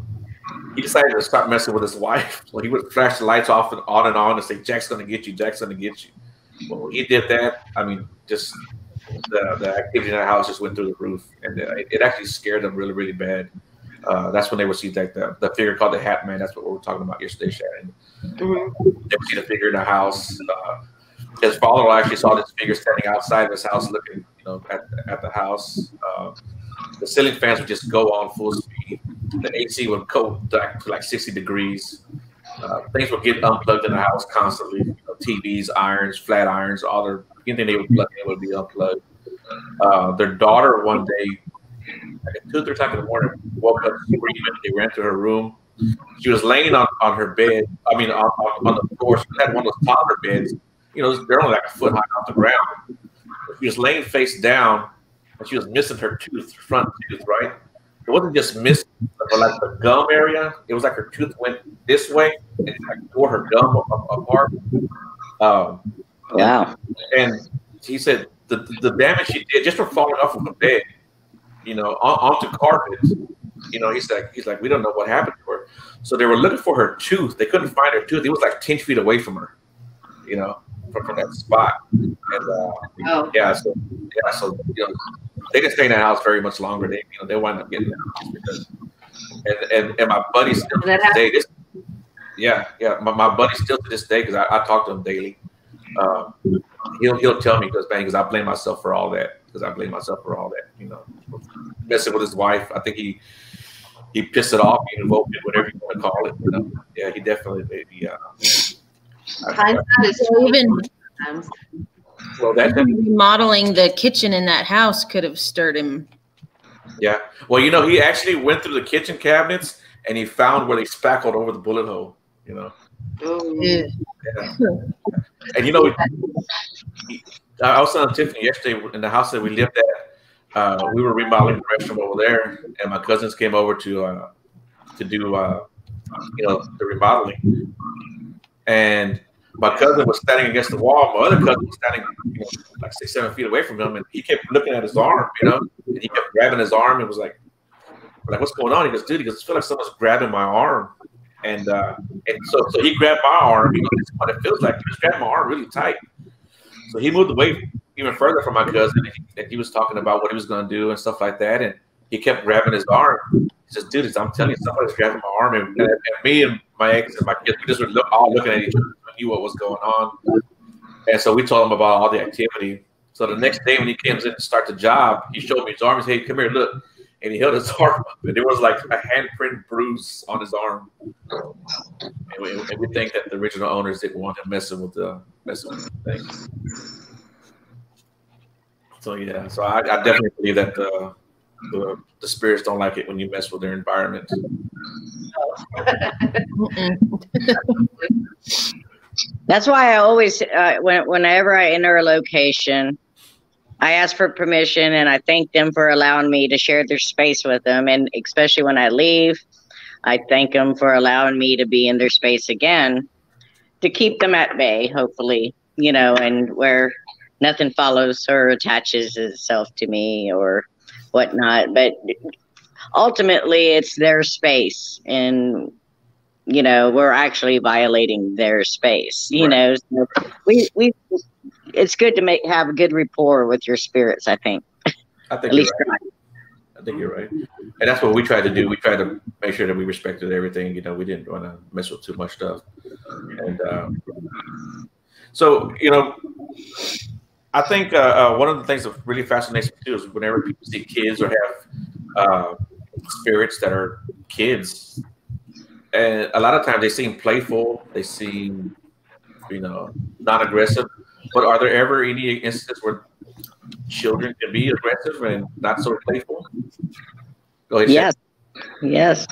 he decided to stop messing with his wife. So he would flash the lights off and on and say, "Jack's gonna get you. Jack's gonna get you." Well, when he did that, I mean, just the activity in the house just went through the roof, and it actually scared them really, really bad. That's when they would see like the figure called the Hat Man. That's what we were talking about yesterday, Shannon. Mm-hmm. They would see the figure in the house. His father actually saw this figure standing outside of his house, looking, you know, at the house. The ceiling fans would just go on full speed. The AC would go back to like 60 degrees. Things would get unplugged in the house constantly. You know, TVs, irons, flat irons, anything they would plug in would be unplugged. Their daughter one day, like at 2 or 3 o'clock in the morning, woke up screaming. They ran to her room. She was laying on her bed. I mean, on the floor. She had one of those toddler beds. You know, they're only like a foot high off the ground. She was laying face down, and she was missing her front tooth, right? It wasn't just missing, but like the gum area. It was like her tooth went this way and like tore her gum apart. Wow. And he said the damage she did just from falling off of the bed, you know, onto carpet. You know, he's like, we don't know what happened to her. So they were looking for her tooth. They couldn't find her tooth. It was like 10 feet away from her, you know, from that spot. And so you know, they didn't stay in that house very much longer. They wound up getting out because, and my buddy still to this day. My buddy still to this day, because I talk to him daily. He'll tell me, because I blame myself for all that. You know, messing with his wife. I think he pissed it off, he invoked it, whatever you want to call it. You know, yeah, he definitely maybe. Hindsight is even. Well, that remodeling the kitchen in that house could have stirred him. Yeah. Well, you know, he actually went through the kitchen cabinets and he found where they spackled over the bullet hole. You know. Yeah. And you know, I was telling Tiffany yesterday in the house that we lived at. We were remodeling the restroom over there, and my cousins came over to do you know, the remodeling. And my cousin was standing against the wall. My other cousin was standing, you know, like 6-7 feet away from him, and he kept looking at his arm, you know, and he kept grabbing his arm. And was like, what's going on? He goes, dude, I feel like someone's grabbing my arm. And so he grabbed my arm. You know, that's what it feels like. He just grabbed my arm really tight. So he moved away even further from my cousin, and he was talking about what he was going to do and stuff like that. And he kept grabbing his arm. He says, dude, I'm telling you, somebody's grabbing my arm. And me and my ex and my kids, we just were all looking at each other. We knew what was going on. And so we told him about all the activity. So the next day when he came in to start the job, he showed me his arm. He said, hey, come here, look. And he held his arm up, and there was like a handprint bruise on his arm. And we think that the original owners didn't want him messing with the thing. So yeah, so I definitely believe that the spirits don't like it when you mess with their environment. That's why I always, whenever I enter a location, I ask for permission and I thank them for allowing me to share their space with them. And especially when I leave, I thank them for allowing me to be in their space again to keep them at bay, hopefully, you know, and where nothing follows or attaches itself to me or whatnot. But ultimately, it's their space. And, you know, we're actually violating their space, you know. So we it's good to have a good rapport with your spirits, I think. I think you're right. I think you're right. And that's what we tried to do. We tried to make sure that we respected everything. You know, we didn't want to mess with too much stuff. And so, you know, I think one of the things that really fascinates me too is whenever people see kids or have spirits that are kids, and a lot of times they seem playful, they seem, you know, non-aggressive. But are there ever any instances where children can be aggressive and not so playful? Go ahead. Yes. Yes.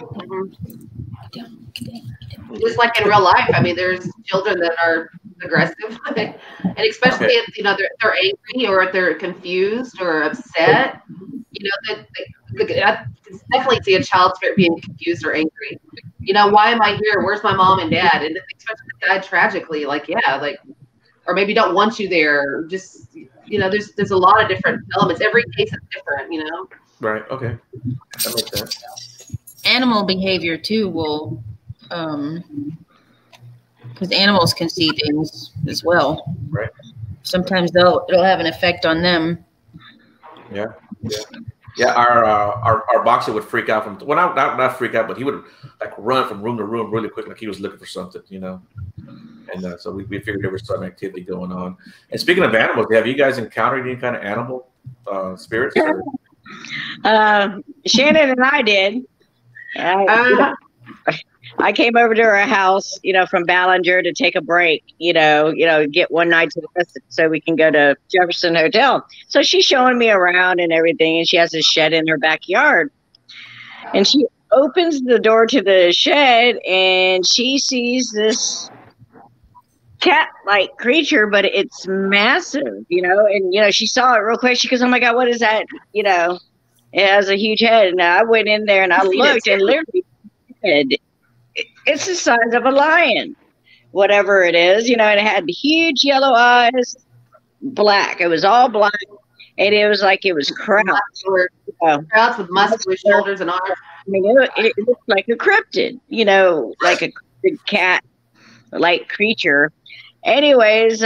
Just like in real life, I mean, there's children that are aggressive, and especially if, you know, they're angry or if they're confused or upset. You know, I can definitely see a child spirit being confused or angry. You know, why am I here? Where's my mom and dad? And especially if they died tragically, like, yeah, like, or maybe don't want you there. Just, you know, there's a lot of different elements. Every case is different, you know. Right. Okay. That makes sense. Animal behavior too will, because animals can see things as well. Right. Sometimes it'll have an effect on them. Yeah. Yeah. Yeah. Our boxer would freak out from, well, not freak out, but he would like run from room to room really quick, like he was looking for something, you know. And so we figured there was some activity going on. And speaking of animals, have you guys encountered any kind of animal spirits? Shannon and I did. I came over to her house, you know, from Ballinger to take a break, you know, get one night to the rest so we can go to Jefferson Hotel. So she's showing me around and everything, and she has a shed in her backyard. And she opens the door to the shed, and she sees this cat-like creature, but it's massive, you know, and, you know, she saw it real quick. She goes, oh my God, what is that? You know, it has a huge head. And I went in there and I looked, and literally it's the size of a lion, whatever it is, you know, and it had huge yellow eyes, black. It was all black. And it was like it was crouched. Crouched with muscular shoulders and arms. I mean, it looked like a cryptid, you know, like a big cat-like creature. Anyways,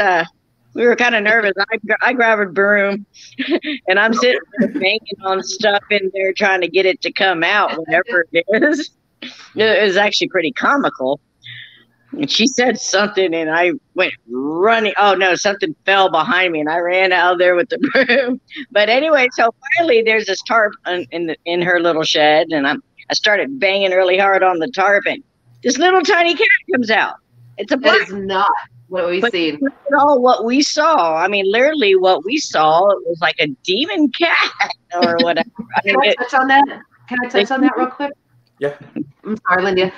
we were kind of nervous. I grabbed a broom, and I'm sitting there banging on stuff in there trying to get it to come out, whatever it is. It was actually pretty comical. And she said something, and I went running. Oh, no, something fell behind me, and I ran out of there with the broom. But anyway, so finally there's this tarp in her little shed, and I started banging really hard on the tarp, and this little tiny cat comes out. It's a black. That is not. What we've seen. All what we saw. I mean, literally what we saw, it was like a demon cat or whatever. Can I touch on that? Can I touch on that real quick? Yeah. I'm sorry, Lyndia.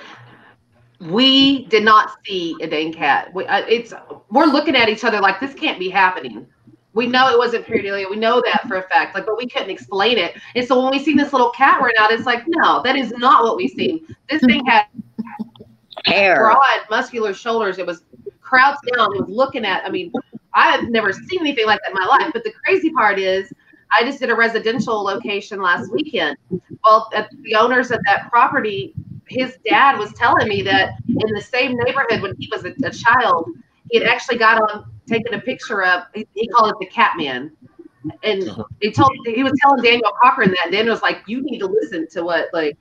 We did not see a dang cat. We're looking at each other like this can't be happening. We know it wasn't pareidolia. We know that for a fact. Like, but we couldn't explain it. And so when we seen this little cat run out, it's like, no, that is not what we seen. This thing had hair, broad, muscular shoulders. It was crouched down. It was looking at. I mean, I have never seen anything like that in my life. But the crazy part is, I just did a residential location last weekend. Well, the owners of that property, his dad was telling me that in the same neighborhood when he was a child, he had actually got on taking a picture of, he called it the cat man. And he was telling Daniel Cochran that, and Daniel was like, you need to listen to what like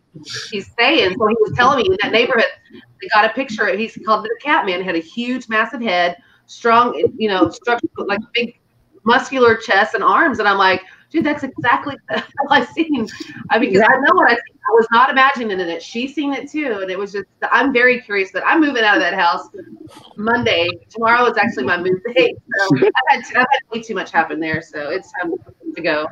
he's saying. So he was telling me in that neighborhood, they got a picture of, he's called it the cat man, had a huge, massive head, strong, structured, like big muscular chest and arms. And I'm like, dude, that's exactly what I've seen. Because I know what I seen. I was not imagining it. She's seen it too. And it was just, I'm very curious, but I'm moving out of that house Monday. Tomorrow is actually my move date. So I've had way too much happen there. So it's time to go.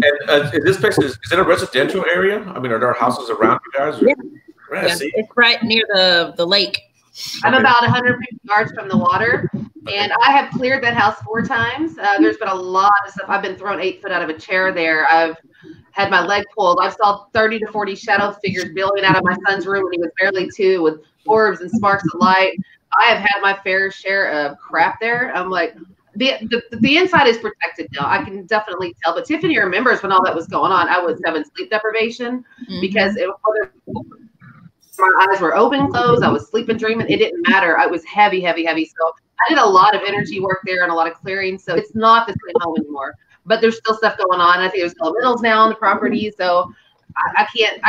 And this place, is it a residential area? I mean, are there houses around you guys? Or? Yeah. It's right near the lake. I'm about 150 yards from the water, and I have cleared that house 4 times. There's been a lot of stuff. I've been thrown 8 foot out of a chair there. I've had my leg pulled. I've saw 30 to 40 shadow figures billowing out of my son's room when he was barely 2 with orbs and sparks of light. I have had my fair share of crap there. I'm like, the inside is protected now. I can definitely tell. But Tiffany remembers when all that was going on. I was having sleep deprivation because my eyes were open, closed. I was sleeping, dreaming. It didn't matter. I was heavy, heavy, heavy. So I did a lot of energy work there and a lot of clearing. So it's not the same home anymore. But there's still stuff going on. I think there's elementals now on the property. So I can't.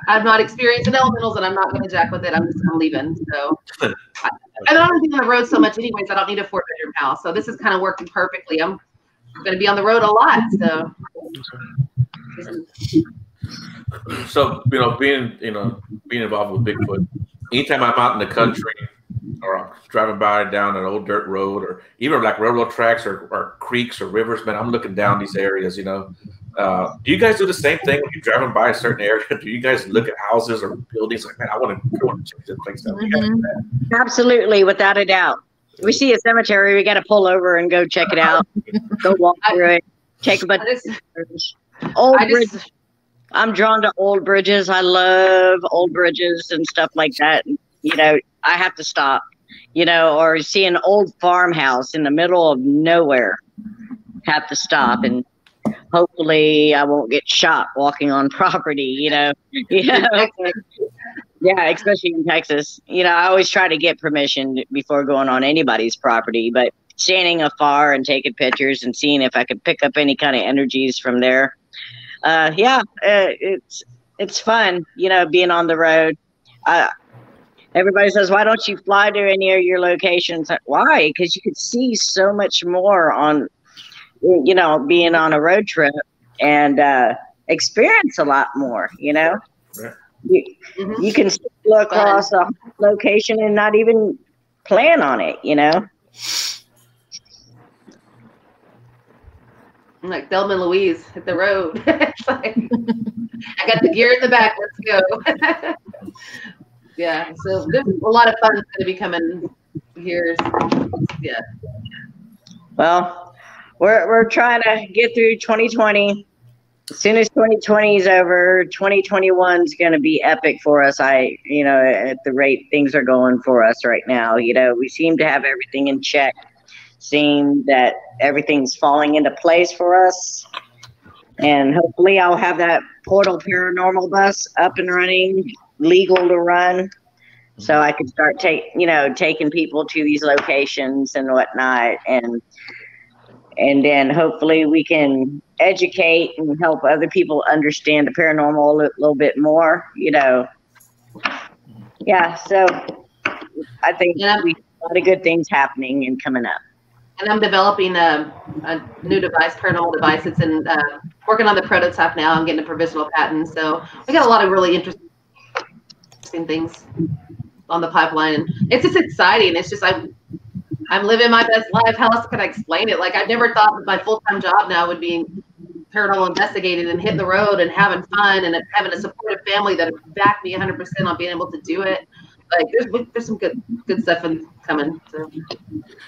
I'm not experiencing elementals, and I'm not going to jack with it. I'm leaving. So I don't be on the road so much, anyways. I don't need a 4-bedroom house. So this is kind of working perfectly. I'm going to be on the road a lot. So being involved with Bigfoot, anytime I'm out in the country or I'm driving by down an old dirt road or even like railroad tracks or creeks or rivers, man, I'm looking down these areas. Do you guys do the same thing when you're driving by a certain area? Do you guys look at houses or buildings like, man, I want to check this place out? Absolutely, without a doubt. We see a cemetery, we got to pull over and go check it out. Go walk through it. Take a bunch of bridges. I'm drawn to old bridges. I love old bridges and stuff like that. I have to stop, or see an old farmhouse in the middle of nowhere. Have to stop, and hopefully I won't get shot walking on property, Yeah, especially in Texas. I always try to get permission before going on anybody's property, but standing afar and taking pictures and seeing if I could pick up any kind of energies from there. It's fun, being on the road. Everybody says, why don't you fly to any of your locations? Why? Because you could see so much more on, being on a road trip and experience a lot more, Yeah. You can look across a location and not even plan on it, I'm like Thelma and Louise, hit the road. It's like, I got the gear in the back. Let's go. Yeah. So there's a lot of fun going to be coming here. Yeah. Well, we're trying to get through 2020. As soon as 2020 is over, 2021 is going to be epic for us. At the rate things are going for us right now, we seem to have everything in check. Seem that everything's falling into place for us, and hopefully I'll have that Portal Paranormal bus up and running, legal to run, so I can start taking people to these locations and whatnot, and then hopefully we can educate and help other people understand the paranormal a little bit more, Yeah, so I think we have a lot of good things happening and coming up. And I'm developing a new device, paranormal device. It's in working on the prototype now. I'm getting a provisional patent. So we got a lot of really interesting things. on the pipeline. It's just exciting. It's just I'm living my best life. How else can I explain it? Like, I never thought that my full-time job now would be paranormal investigating and hitting the road and having fun and having a supportive family that backed me 100% on being able to do it. Like, there's some good stuff coming. So.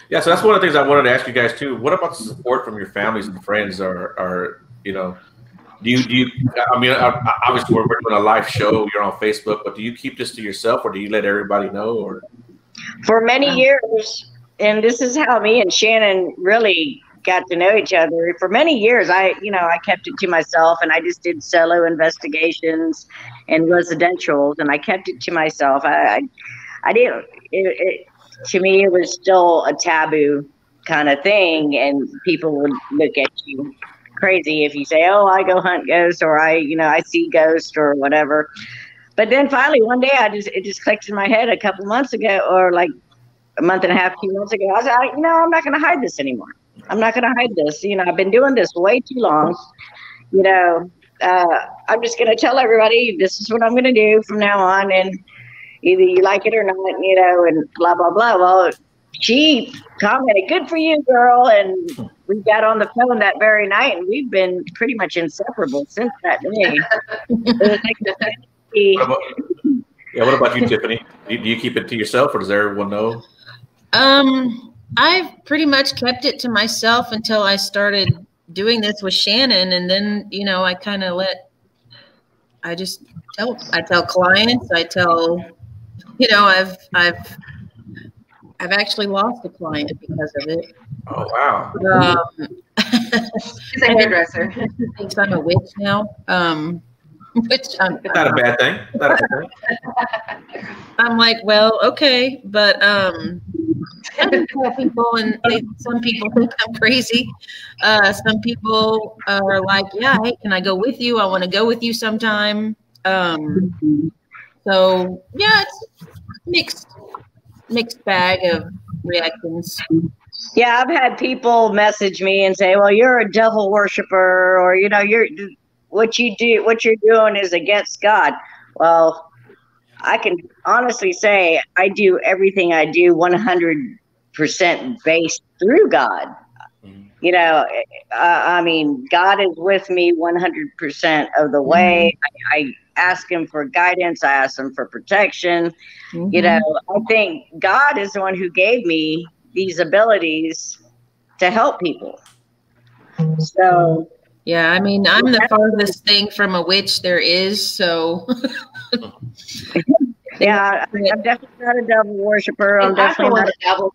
Yeah, so that's one of the things I wanted to ask you guys too. What about the support from your families and friends? Are you know, do you? I mean, obviously we're doing a live show. You're on Facebook, but do you keep this to yourself, or do you let everybody know? Or for many years, and this is how me and Shannon really got to know each other. For many years, I kept it to myself, and I just did solo investigations and residentials, and I kept it to myself. I didn't. To me, it was still a taboo kind of thing, and people would look at you crazy if you say, "Oh, I go hunt ghosts," or I see ghosts or whatever. But then finally, one day, it just clicked in my head a couple months ago, or like a month and a half, 2 months ago. I was like, I'm not going to hide this anymore. I'm not going to hide this. I've been doing this way too long. I'm just going to tell everybody this is what I'm going to do from now on, and either you like it or not, and blah, blah, blah. Well, she commented, "Good for you, girl." And we got on the phone that very night, and we've been pretty much inseparable since that day. What about you, Tiffany? Do you keep it to yourself, or does everyone know? I've pretty much kept it to myself until I started doing this with Shannon, and then I kind of I tell clients, I tell I've actually lost a client because of it. Oh wow! She's a hairdresser. She thinks I'm a witch now. Which not a bad thing. Not a bad thing. I'm like, well, okay, but people some people think I'm crazy. Some people are like, yeah, hey, can I go with you? I want to go with you sometime. So yeah, it's mixed bag of reactions. Yeah, I've had people message me and say, "Well, you're a devil worshiper," or you're what you're doing is against God. Well, I can honestly say I do everything I do 100% based through God. I mean, God is with me 100% of the way. I ask him for guidance. I ask him for protection. I think God is the one who gave me these abilities to help people. So, yeah, I mean, I'm the farthest thing from a witch there is. So, yeah, I'm definitely not a devil worshiper. I'm definitely not a devil.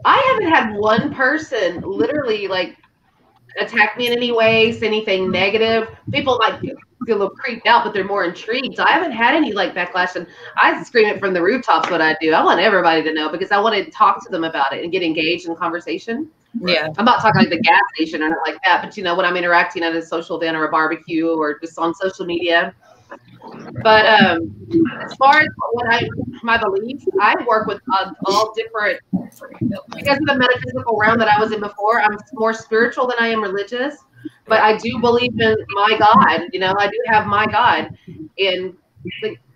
I haven't had one person literally like attack me in any way, say anything negative. People like feel a little creeped out, but they're more intrigued. So I haven't had any like backlash, and I scream it from the rooftops what I do. I want everybody to know because I want to talk to them about it and get engaged in conversation. Yeah, I'm not talking like the gas station or not like that, but when I'm interacting at a social event or a barbecue or just on social media. But as far as my beliefs, I work with all different, because of the metaphysical realm that I was in before, I'm more spiritual than I am religious, but I do believe in my God. I do have my God, and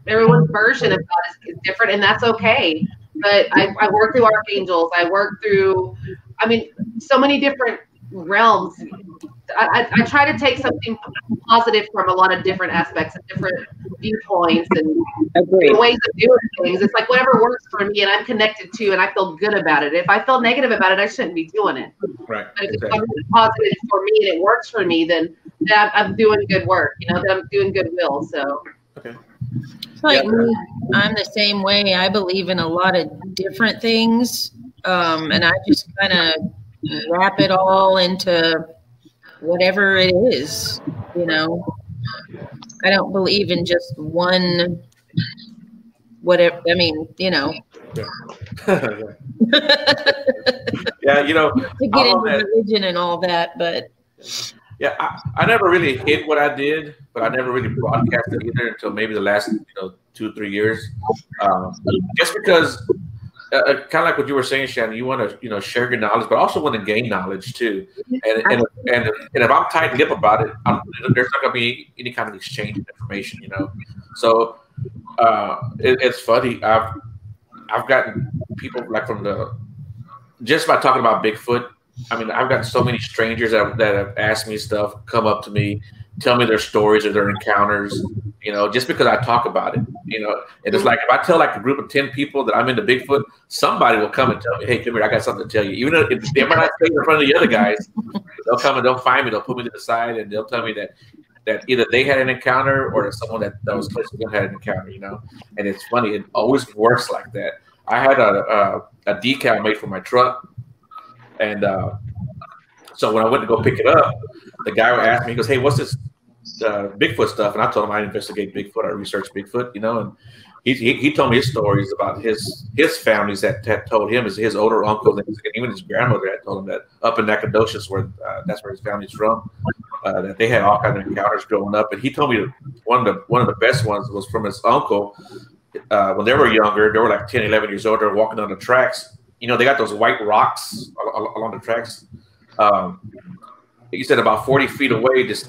everyone's version of God is different, and that's okay. But I work through archangels. I work through, so many different realms. I try to take something positive from a lot of different aspects and different viewpoints and ways of doing things. It's like whatever works for me and I'm connected to and I feel good about it. If I feel negative about it, I shouldn't be doing it. Right. But if it's positive for me and it works for me, then I'm doing good work, that I'm doing goodwill. So. Okay. Like me, I'm the same way. I believe in a lot of different things. And I just kind of wrap it all into whatever it is, I don't believe in just one, whatever, Yeah. Yeah, to get into religion and all that, but. Yeah, I never really hid what I did, but I never really broadcast it either until maybe the last 2-3 years. Just because kind of like what you were saying, Shannon. You want to, share your knowledge, but also want to gain knowledge too. And if I'm tight-lipped about it, there's not going to be any kind of exchange of information, So it's funny. I've gotten people like just by talking about Bigfoot. I mean, I've got so many strangers that have asked me stuff, come up to me, tell me their stories or their encounters, just because I talk about it, and it's like, if I tell like a group of 10 people that I'm into Bigfoot, somebody will come and tell me, hey, come here, I got something to tell you. Even if they might not say it in front of the other guys, they'll come and they'll find me, they'll put me to the side, and they'll tell me that either they had an encounter or someone that was close to them had an encounter, and it's funny. It always works like that. I had a decal made for my truck. And so when I went to go pick it up, the guy asked me, he goes, hey, what's this Bigfoot stuff? And I told him I investigate Bigfoot. I research Bigfoot, and he told me his stories about his families that had told him, his older uncles, and even his grandmother had told him that up in Nacogdoches, where that's where his family's from, that they had all kinds of encounters growing up. And he told me one of the best ones was from his uncle. When they were younger, they were like 10, 11 years old, they were walking on the tracks. They got those white rocks along the tracks. He said about 40 feet away, this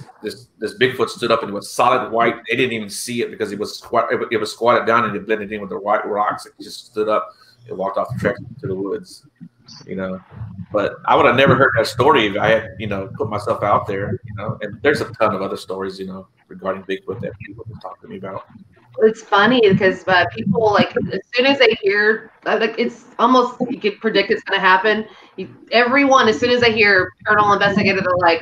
Bigfoot stood up and it was solid white. They didn't even see it because it was squatted down and it blended in with the white rocks. It just stood up and walked off the tracks into the woods. But I would have never heard that story if I had, put myself out there. And there's a ton of other stories, regarding Bigfoot that people can talk to me about. It's funny because people, like, as soon as they hear, like, it's almost, you can predict it's going to happen. Everyone, as soon as they hear paranormal investigator, they're like,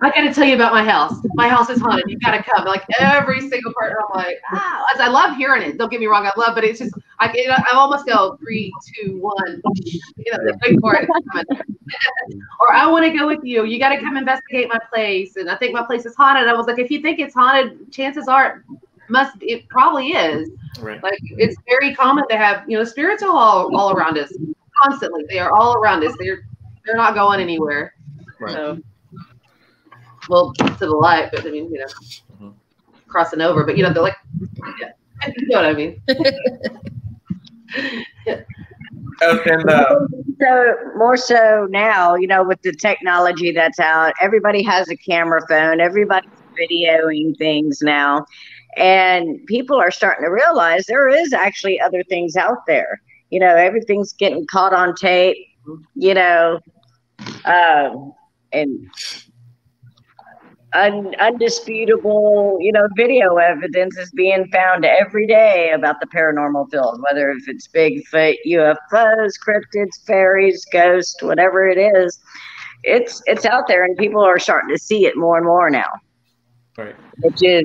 I got to tell you about my house. My house is haunted. You got to come. Like, every single partner, I'm like, wow. I love hearing it. Don't get me wrong. I love, but it's just, I almost go 3, 2, 1, wait for it. Or I want to go with you. You got to come investigate my place. And I think my place is haunted. I was like, if you think it's haunted, chances are it probably is. Right. Like, it's very common to have, spirits are all around us constantly. They are all around us. They're not going anywhere. Right. So, well, to the light, but I mean, crossing over, but they're like, yeah, you know what I mean. So more so now, with the technology that's out, everybody has a camera phone, everybody's videoing things now. And people are starting to realize there is actually other things out there. Everything's getting caught on tape, and undisputable, video evidence is being found every day about the paranormal field, whether if it's Bigfoot, UFOs, cryptids, fairies, ghosts, whatever it is, it's out there, and people are starting to see it more and more now. Right. Which is,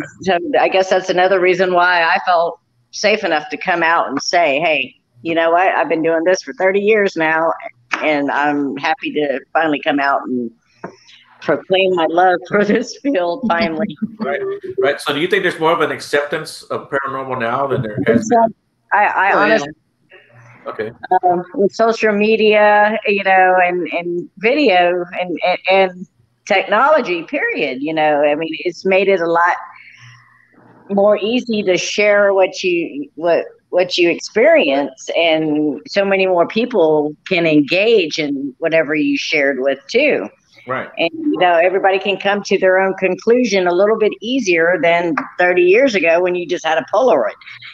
I guess that's another reason why I felt safe enough to come out and say, hey, you know what? I've been doing this for 30 years now, and I'm happy to finally come out and proclaim my love for this field finally. Right. So do you think there's more of an acceptance of paranormal now than there has been? I honestly, okay. With social media, and video and technology, period. I mean, it's made it a lot more easy to share what you experience, and so many more people can engage in whatever you shared with too. Right. And everybody can come to their own conclusion a little bit easier than 30 years ago when you just had a Polaroid.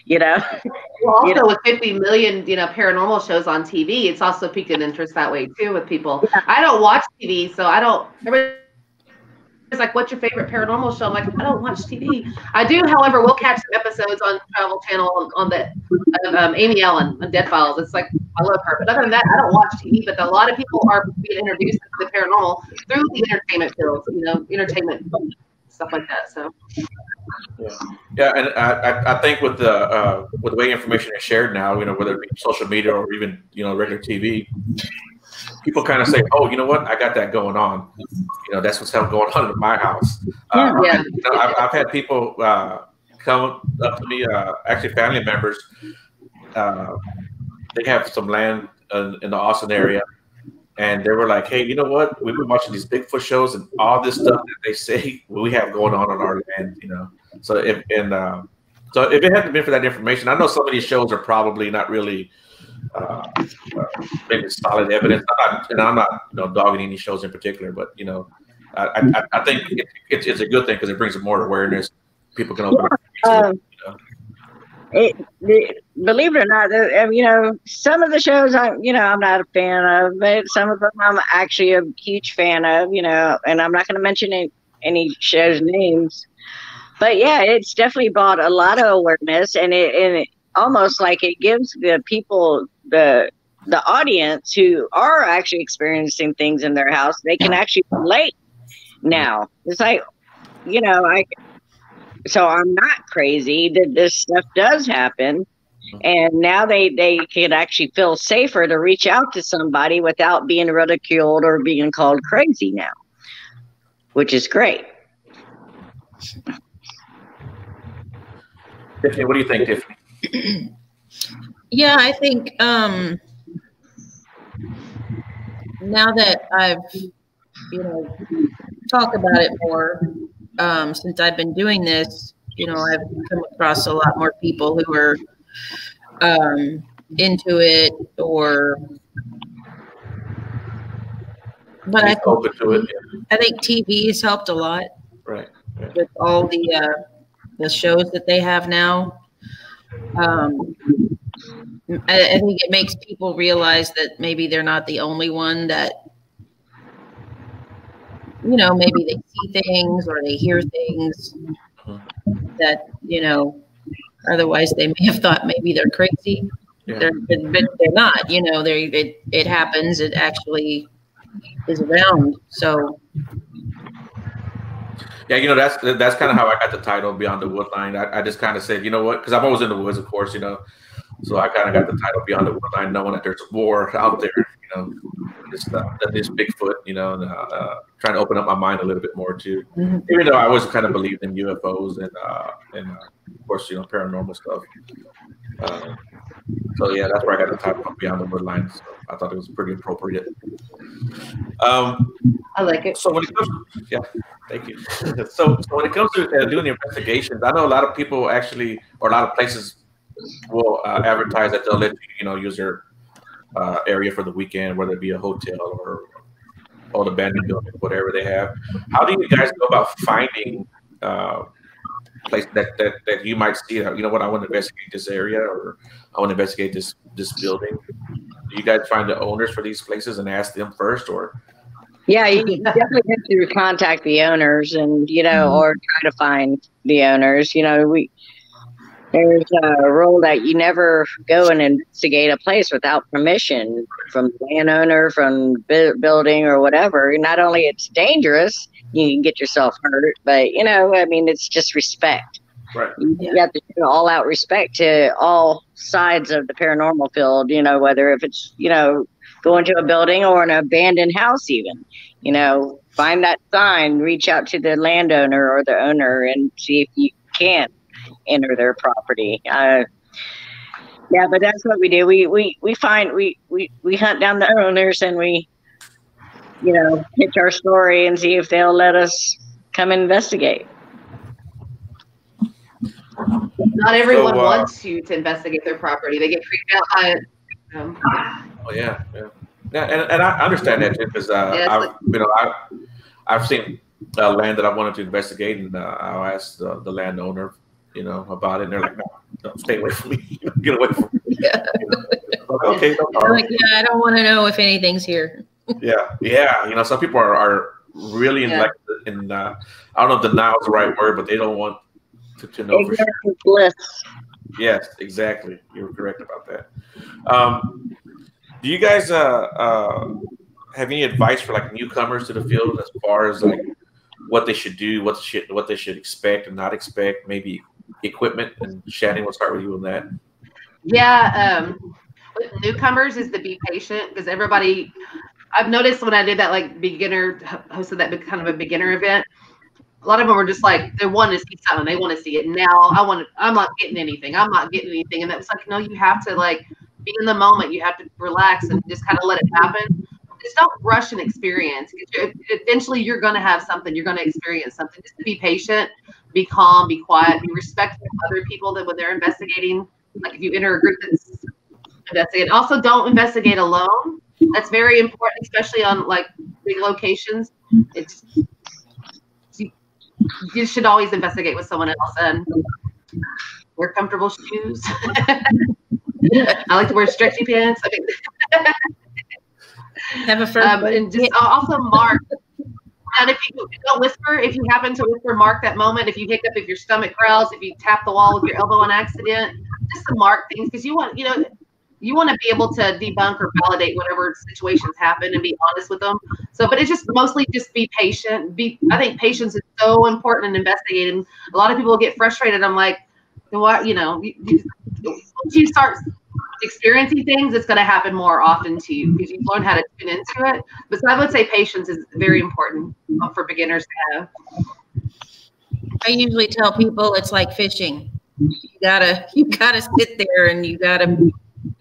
Well, also with 50 million, paranormal shows on TV, it's also piqued an interest that way too with people. Yeah. I don't watch TV, so I don't. It's like, what's your favorite paranormal show? I'm like, I don't watch TV. I do, however, we'll catch some episodes on Travel Channel on the Amy Allen on Dead Files. It's like, I love her. But other than that, I don't watch TV. But a lot of people are being introduced to the paranormal through the entertainment fields, entertainment stuff like that. So. Yeah, and I think with the way information is shared now, whether it be social media or even regular TV, people kind of say, "Oh, you know what? I got that going on. That's what's going on in my house." I've had people come up to me, actually family members. They have some land in the Austin area, and they were like, "Hey, you know what? We've been watching these Bigfoot shows and all this stuff that they say we have going on our land." So if it hadn't been for that information, I know some of these shows are probably not really maybe solid evidence. I'm not dogging any shows in particular, but I think it's a good thing because it brings more awareness. People can open up. Believe it or not, some of the shows I'm not a fan of, but some of them I'm actually a huge fan of, and I'm not going to mention any shows' names, but yeah, it's definitely brought a lot of awareness, and it almost like it gives the people, the audience who are actually experiencing things in their house, they can actually relate now. It's like, so I'm not crazy that this stuff does happen. And now they can actually feel safer to reach out to somebody without being ridiculed or being called crazy now, which is great. Tiffany, what do you think, Tiffany? Yeah, I think now that I've talked about it more since I've been doing this, I've come across a lot more people who are into it, but open to it. I think TV has helped a lot, right? With all the shows that they have now. I think it makes people realize that maybe they're not the only one that, maybe they see things or they hear things that, otherwise they may have thought maybe they're crazy. Yeah. But they're not, it happens. It actually is around. So. Yeah, that's kind of how I got the title Beyond the Woodline. I just kind of said, you know what, because I'm always in the woods, of course, so I kind of got the title Beyond the Woodline, knowing that there's war out there, this Bigfoot, and trying to open up my mind a little bit more too. Mm-hmm. Even though I always kind of believed in UFOs and of course, paranormal stuff. So yeah, that's where I got the title Beyond the Woodline. So I thought it was pretty appropriate. I like it. So when it comes to, yeah, thank you. So when it comes to doing the investigations, I know a lot of people actually, or a lot of places will advertise that they'll let you, use their area for the weekend, whether it be a hotel or old abandoned building, whatever they have. How do you guys go about finding place that you might see? What, I want to investigate this area, or I want to investigate this building. Do you guys find the owners for these places and ask them first, or? Yeah, you definitely have to contact the owners and, or try to find the owners. There's a rule that you never go and investigate a place without permission from the landowner, from building or whatever. Not only it's dangerous, you can get yourself hurt, but, it's just respect. Right. You have to show all out respect to all sides of the paranormal field, whether if it's, going to a building or an abandoned house even, find that sign, reach out to the landowner or the owner and see if you can enter their property. Yeah, but that's what we do. We find, we hunt down the owners and we, pitch our story and see if they'll let us come investigate. Not everyone wants you to investigate their property. They get freaked out by it. Oh yeah, and I understand that too, because I've seen land that I wanted to investigate, and I'll ask the landowner, about it, and they're like, no, stay away from me, get away from me. Yeah. Okay, no problem. Like, yeah, I don't want to know if anything's here. Yeah. Some people are really in I don't know if denial is the right word, but they don't want to know for sure. Bliss. Yes, exactly. You're correct about that. Do you guys have any advice for like newcomers to the field as far as like what they should do, what they should expect and not expect, maybe equipment? And Shannon, we'll start with you on that. Yeah, with newcomers is to be patient, because everybody, I've noticed when I did that hosted that kind of a beginner event, a lot of them were just like, they want to see something, they want to see it now. I'm not getting anything. And that was like, no, you have to like be in the moment. You have to relax and just kind of let it happen. Just don't rush an experience. Eventually you're going to have something. You're going to experience something. Just be patient, be calm, be quiet, be respectful of other people that when they're investigating. Like if you enter a group that's investigate. Also, don't investigate alone. That's very important, especially on like big locations. It's you should always investigate with someone else and wear comfortable shoes. I like to wear stretchy pants. I mean, have a first and just also mark. And if you don't whisper, if you happen to whisper, mark that moment. If you hiccup, if your stomach growls, if you tap the wall with your elbow on accident, just to mark things because you want to be able to debunk or validate whatever situations happen and be honest with them. So, but it's just mostly just be patient. I think patience is so important in investigating. A lot of people get frustrated. I'm like, what? Once you start experiencing things, it's going to happen more often to you because you've learned how to tune into it. But so I would say patience is very important for beginners to have. I usually tell people it's like fishing. You gotta sit there and you gotta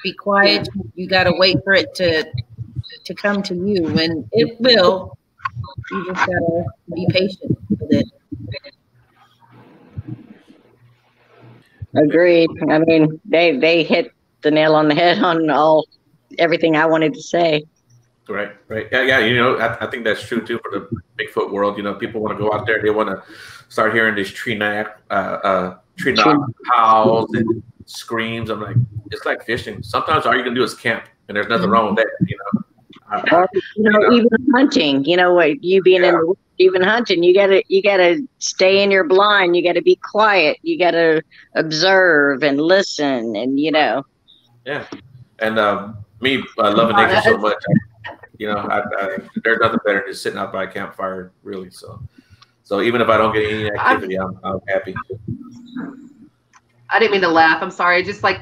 be quiet. You gotta wait for it to come to you, and it will. You just gotta be patient with it. Agreed. I mean, they hit the nail on the head on everything I wanted to say. Right. Yeah. I think that's true too for the Bigfoot world. People want to go out there. They want to start hearing these tree knock howls and screams. I'm like, it's like fishing. Sometimes all you can do is camp, and there's nothing wrong with that. Or, even hunting. What you being in the woods, even hunting, you gotta stay in your blind. You gotta be quiet. You gotta observe and listen, and Yeah, and me loving nature so much. There's nothing better than sitting out by a campfire, really. So even if I don't get any activity, I'm happy. I didn't mean to laugh. I'm sorry. Just like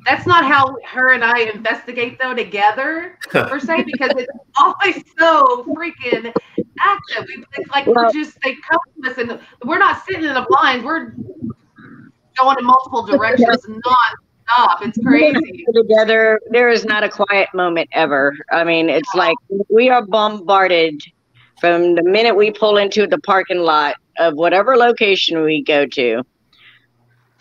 that's not how her and I investigate though together per se, because it's always so freaking active. They come to us and we're not sitting in the blinds. We're going in multiple directions, non-stop. It's crazy. Together, there is not a quiet moment ever. I mean, it's like we are bombarded from the minute we pull into the parking lot of whatever location we go to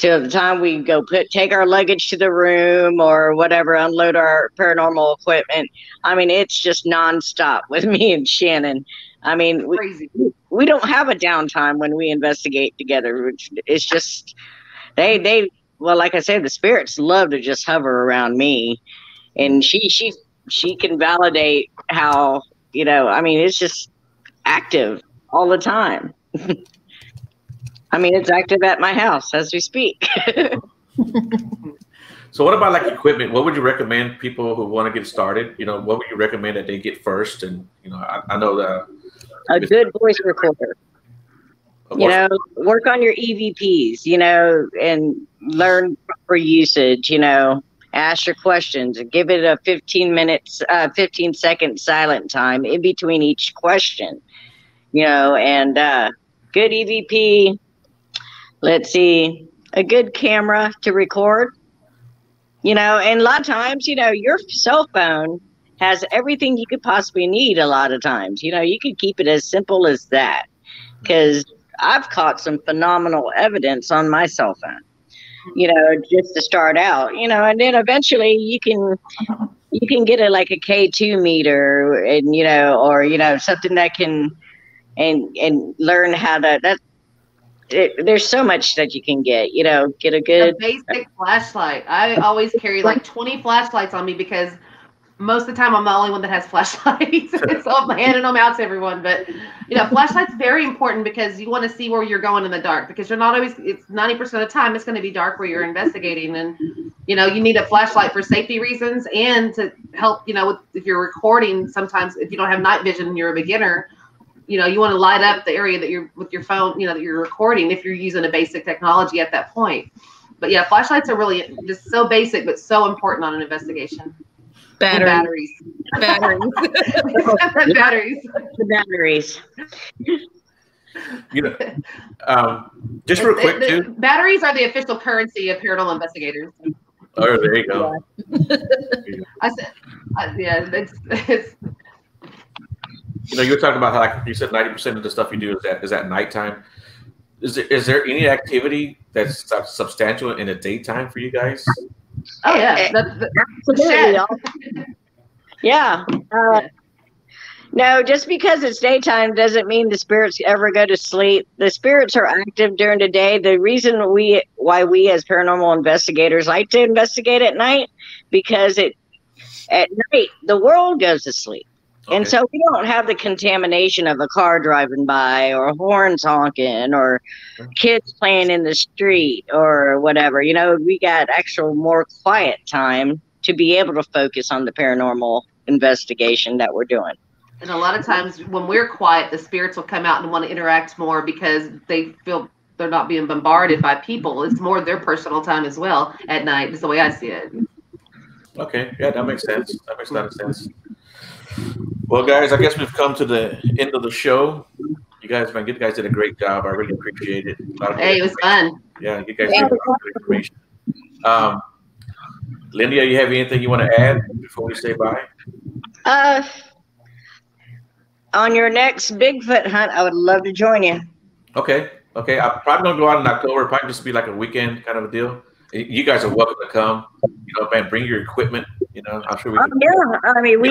the time we go take our luggage to the room or whatever, unload our paranormal equipment. I mean, it's just nonstop with me and Shannon. I mean, we don't have a downtime when we investigate together. It's just well, like I said, the spirits love to just hover around me, and she can validate how I mean, it's just active all the time. I mean, it's active at my house as we speak. So what about like equipment? What would you recommend people who want to get started? What would you recommend that they get first? And, I know that a good voice recorder, work on your EVPs, and learn proper usage, ask your questions and give it a 15-second silent time in between each question, and good EVP. Let's see, a good camera to record, and a lot of times, your cell phone has everything you could possibly need a lot of times. You could keep it as simple as that because I've caught some phenomenal evidence on my cell phone, just to start out, and then eventually you can get like a K2 meter and, or, something that can, and learn how to, there's so much that you can get a good basic flashlight. I always carry like 20 flashlights on me because most of the time I'm the only one that has flashlights. So I'm handing them out to everyone. But flashlight's very important because you want to see where you're going in the dark because you're not always. It's 90% of the time it's going to be dark where you're investigating, and you need a flashlight for safety reasons and to help. If you're recording, sometimes if you don't have night vision and you're a beginner. You want to light up the area that you're with your phone, that you're recording if you're using a basic technology at that point. But yeah, flashlights are really just so basic, but so important on an investigation. Batteries. Batteries. Just real quick too. Batteries are the official currency of paranormal investigators. Oh, there you go. I said, yeah, it's you were talking about how, like you said, 90% of the stuff you do is at nighttime. Is there any activity that's substantial in the daytime for you guys? Oh yeah, absolutely. Yeah. No, just because it's daytime doesn't mean the spirits ever go to sleep. The spirits are active during the day. The reason why we as paranormal investigators like to investigate at night, because at night the world goes to sleep. Okay. And so we don't have the contamination of a car driving by or horns honking or kids playing in the street or whatever. You know, we got actual more quiet time to be able to focus on the paranormal investigation that we're doing. And a lot of times when we're quiet, the spirits will come out and want to interact more because they feel they're not being bombarded by people. It's more their personal time as well at night, is the way I see it. Okay. Yeah, that makes sense. That makes a lot of sense. Well, guys, I guess we've come to the end of the show. You guys did a great job. I really appreciate it. Hey, it was fun. Yeah, you guys did a lot of good information. Lyndia, you have anything you want to add before we say bye? On your next Bigfoot hunt, I would love to join you. Okay. I'm probably going to go out in October. Probably just be like a weekend kind of a deal. You guys are welcome to come. You know, man, bring your equipment. You know, I'm sure we can. Yeah, I mean,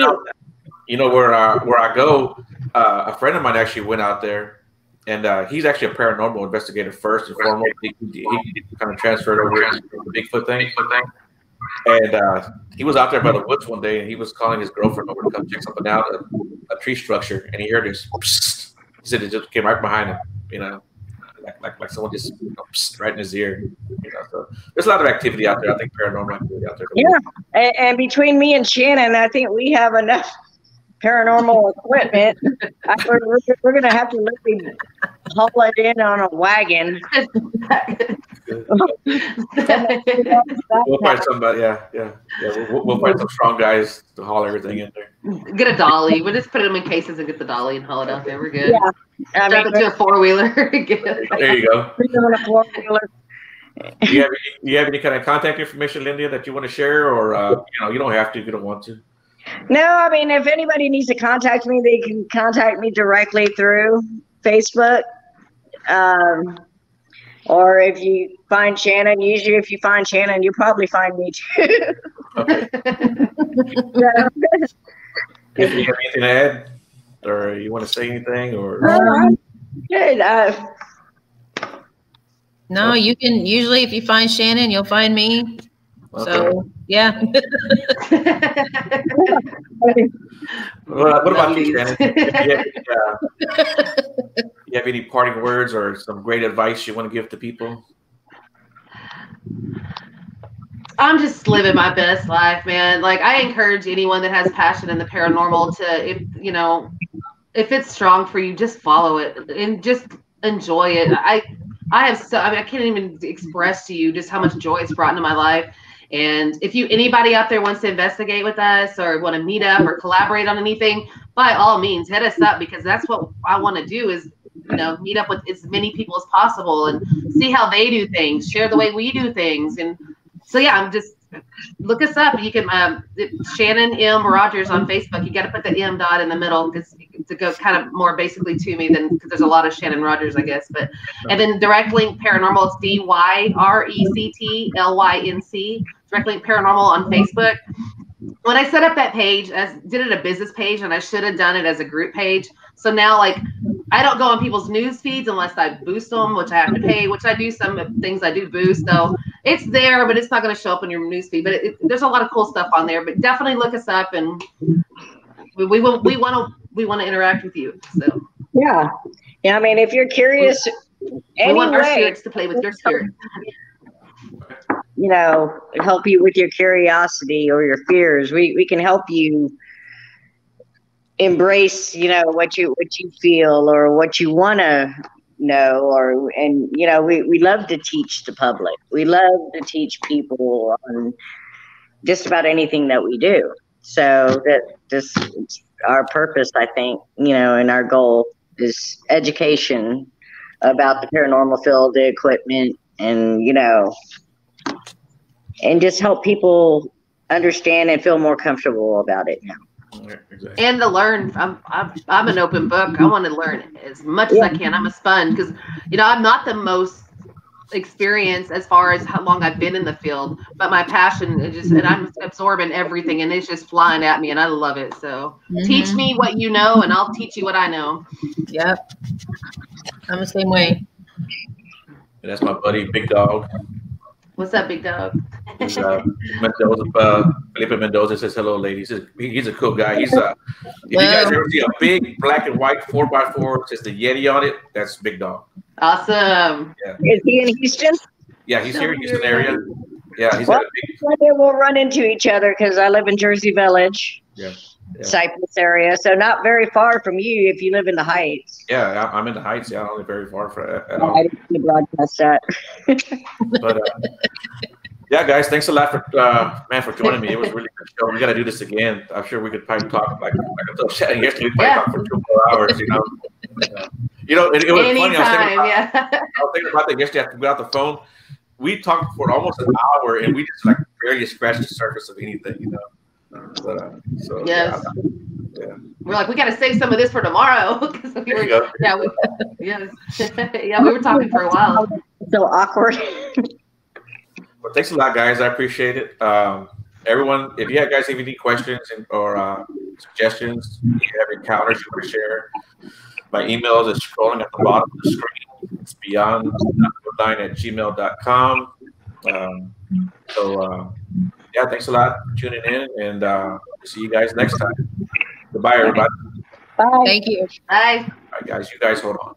you know where I go, a friend of mine actually went out there, and he's actually a paranormal investigator first and foremost. He kind of transferred over to the Bigfoot thing. And he was out there by the woods one day, and he was calling his girlfriend over to come check something out, a tree structure, and he heard this. Psst. He said it just came right behind him, you know, like someone just psst, right in his ear. You know, so there's a lot of activity out there. I think paranormal activity out there. Yeah, and between me and Shannon, I think we have enough paranormal equipment. We're going to have to literally haul it in on a wagon. We'll find somebody. Yeah. We'll find some strong guys to haul everything in there. Get a dolly. We'll just put them in cases and get the dolly and haul it out there. We're good. Yeah. Drop it to a 4-wheeler. There you go. On a 4-wheeler. Do you have any kind of contact information, Lyndia, that you want to share, or you don't have to if you don't want to? No, I mean, if anybody needs to contact me, they can contact me directly through Facebook. Or if you find Shannon, usually if you find Shannon, you'll probably find me too. Okay. If you have anything to add, or you want to say anything, or good. No, you can usually if you find Shannon, you'll find me. Okay. So yeah. What about you, Shannon? You have any parting words or some great advice you want to give to people? I'm just living my best life, man. Like, I encourage anyone that has passion in the paranormal to, if it's strong for you, just follow it and just enjoy it. I can't even express to you just how much joy it's brought into my life. And if anybody out there wants to investigate with us or want to meet up or collaborate on anything, by all means, hit us up, because that's what I want to do is, meet up with as many people as possible and see how they do things, share the way we do things. And so, yeah, I'm just look us up. You can Shannon M. Rogers on Facebook. You got to put the M dot in the middle to go kind of more basically to me than because there's a lot of Shannon Rogers, I guess. But and then Direct Link Paranormal, it's DYRECTLYNC. Direct Link Paranormal on Facebook. When I set up that page, I did it a business page, and I should have done it as a group page. So now, like, I don't go on people's news feeds unless I boost them, which I have to pay, which I do some things I do boost. So it's there, but it's not going to show up on your news feed. But there's a lot of cool stuff on there. But definitely look us up, and we want to interact with you. So yeah. I mean, if you're curious, we want our spirits to play with your spirit. Help you with your curiosity or your fears. We can help you embrace, what you feel or what you want to know, we love to teach the public. We love to teach people on just about anything that we do. So that just our purpose, I think, and our goal is education about the paranormal field, the equipment, and and just help people understand and feel more comfortable about it now. Exactly. And to learn. I'm an open book. I want to learn as much as I can. I'm a sponge because I'm not the most experience as far as how long I've been in the field, but my passion is just, and I'm absorbing everything, and it's just flying at me, and I love it. So teach me what you know, and I'll teach you what I know. Yep, I'm the same way. And that's my buddy, Big Dog. What's up, Big Dog? He's, Mendoza, Felipe Mendoza says hello, ladies. He's a cool guy. He's if you guys ever see a big black and white 4x4, says the Yeti on it, that's Big Dog. Awesome. Yeah. Is he in Houston? Yeah, he's here in Houston area. Yeah, he's we'll run into each other because I live in Jersey Village. Yeah. Cypress area, so not very far from you if you live in the Heights. Yeah, I'm in the Heights. Yeah, I don't live very far from at all. I didn't broadcast that. But yeah, guys, thanks a lot for joining me. It was a really good show. We got to do this again. I'm sure we could probably talk like I told Shannon yesterday. We probably talk for 2 more hours. It was funny. I was thinking about that yesterday after we got off the phone. We talked for almost an hour, and we just like barely scratched the surface of anything. But, yes. Yeah. We're like, we got to save some of this for tomorrow. We were, we were talking for a while. So awkward. Well, thanks a lot, guys. I appreciate it. Everyone, if you guys have any questions or suggestions, if you have encounters you want to share, my email is scrolling at the bottom of the screen. It's beyond9@gmail.com. Yeah, thanks a lot for tuning in, and see you guys next time. Goodbye, everybody. Bye. Thank you. Bye. All right, guys, you guys hold on.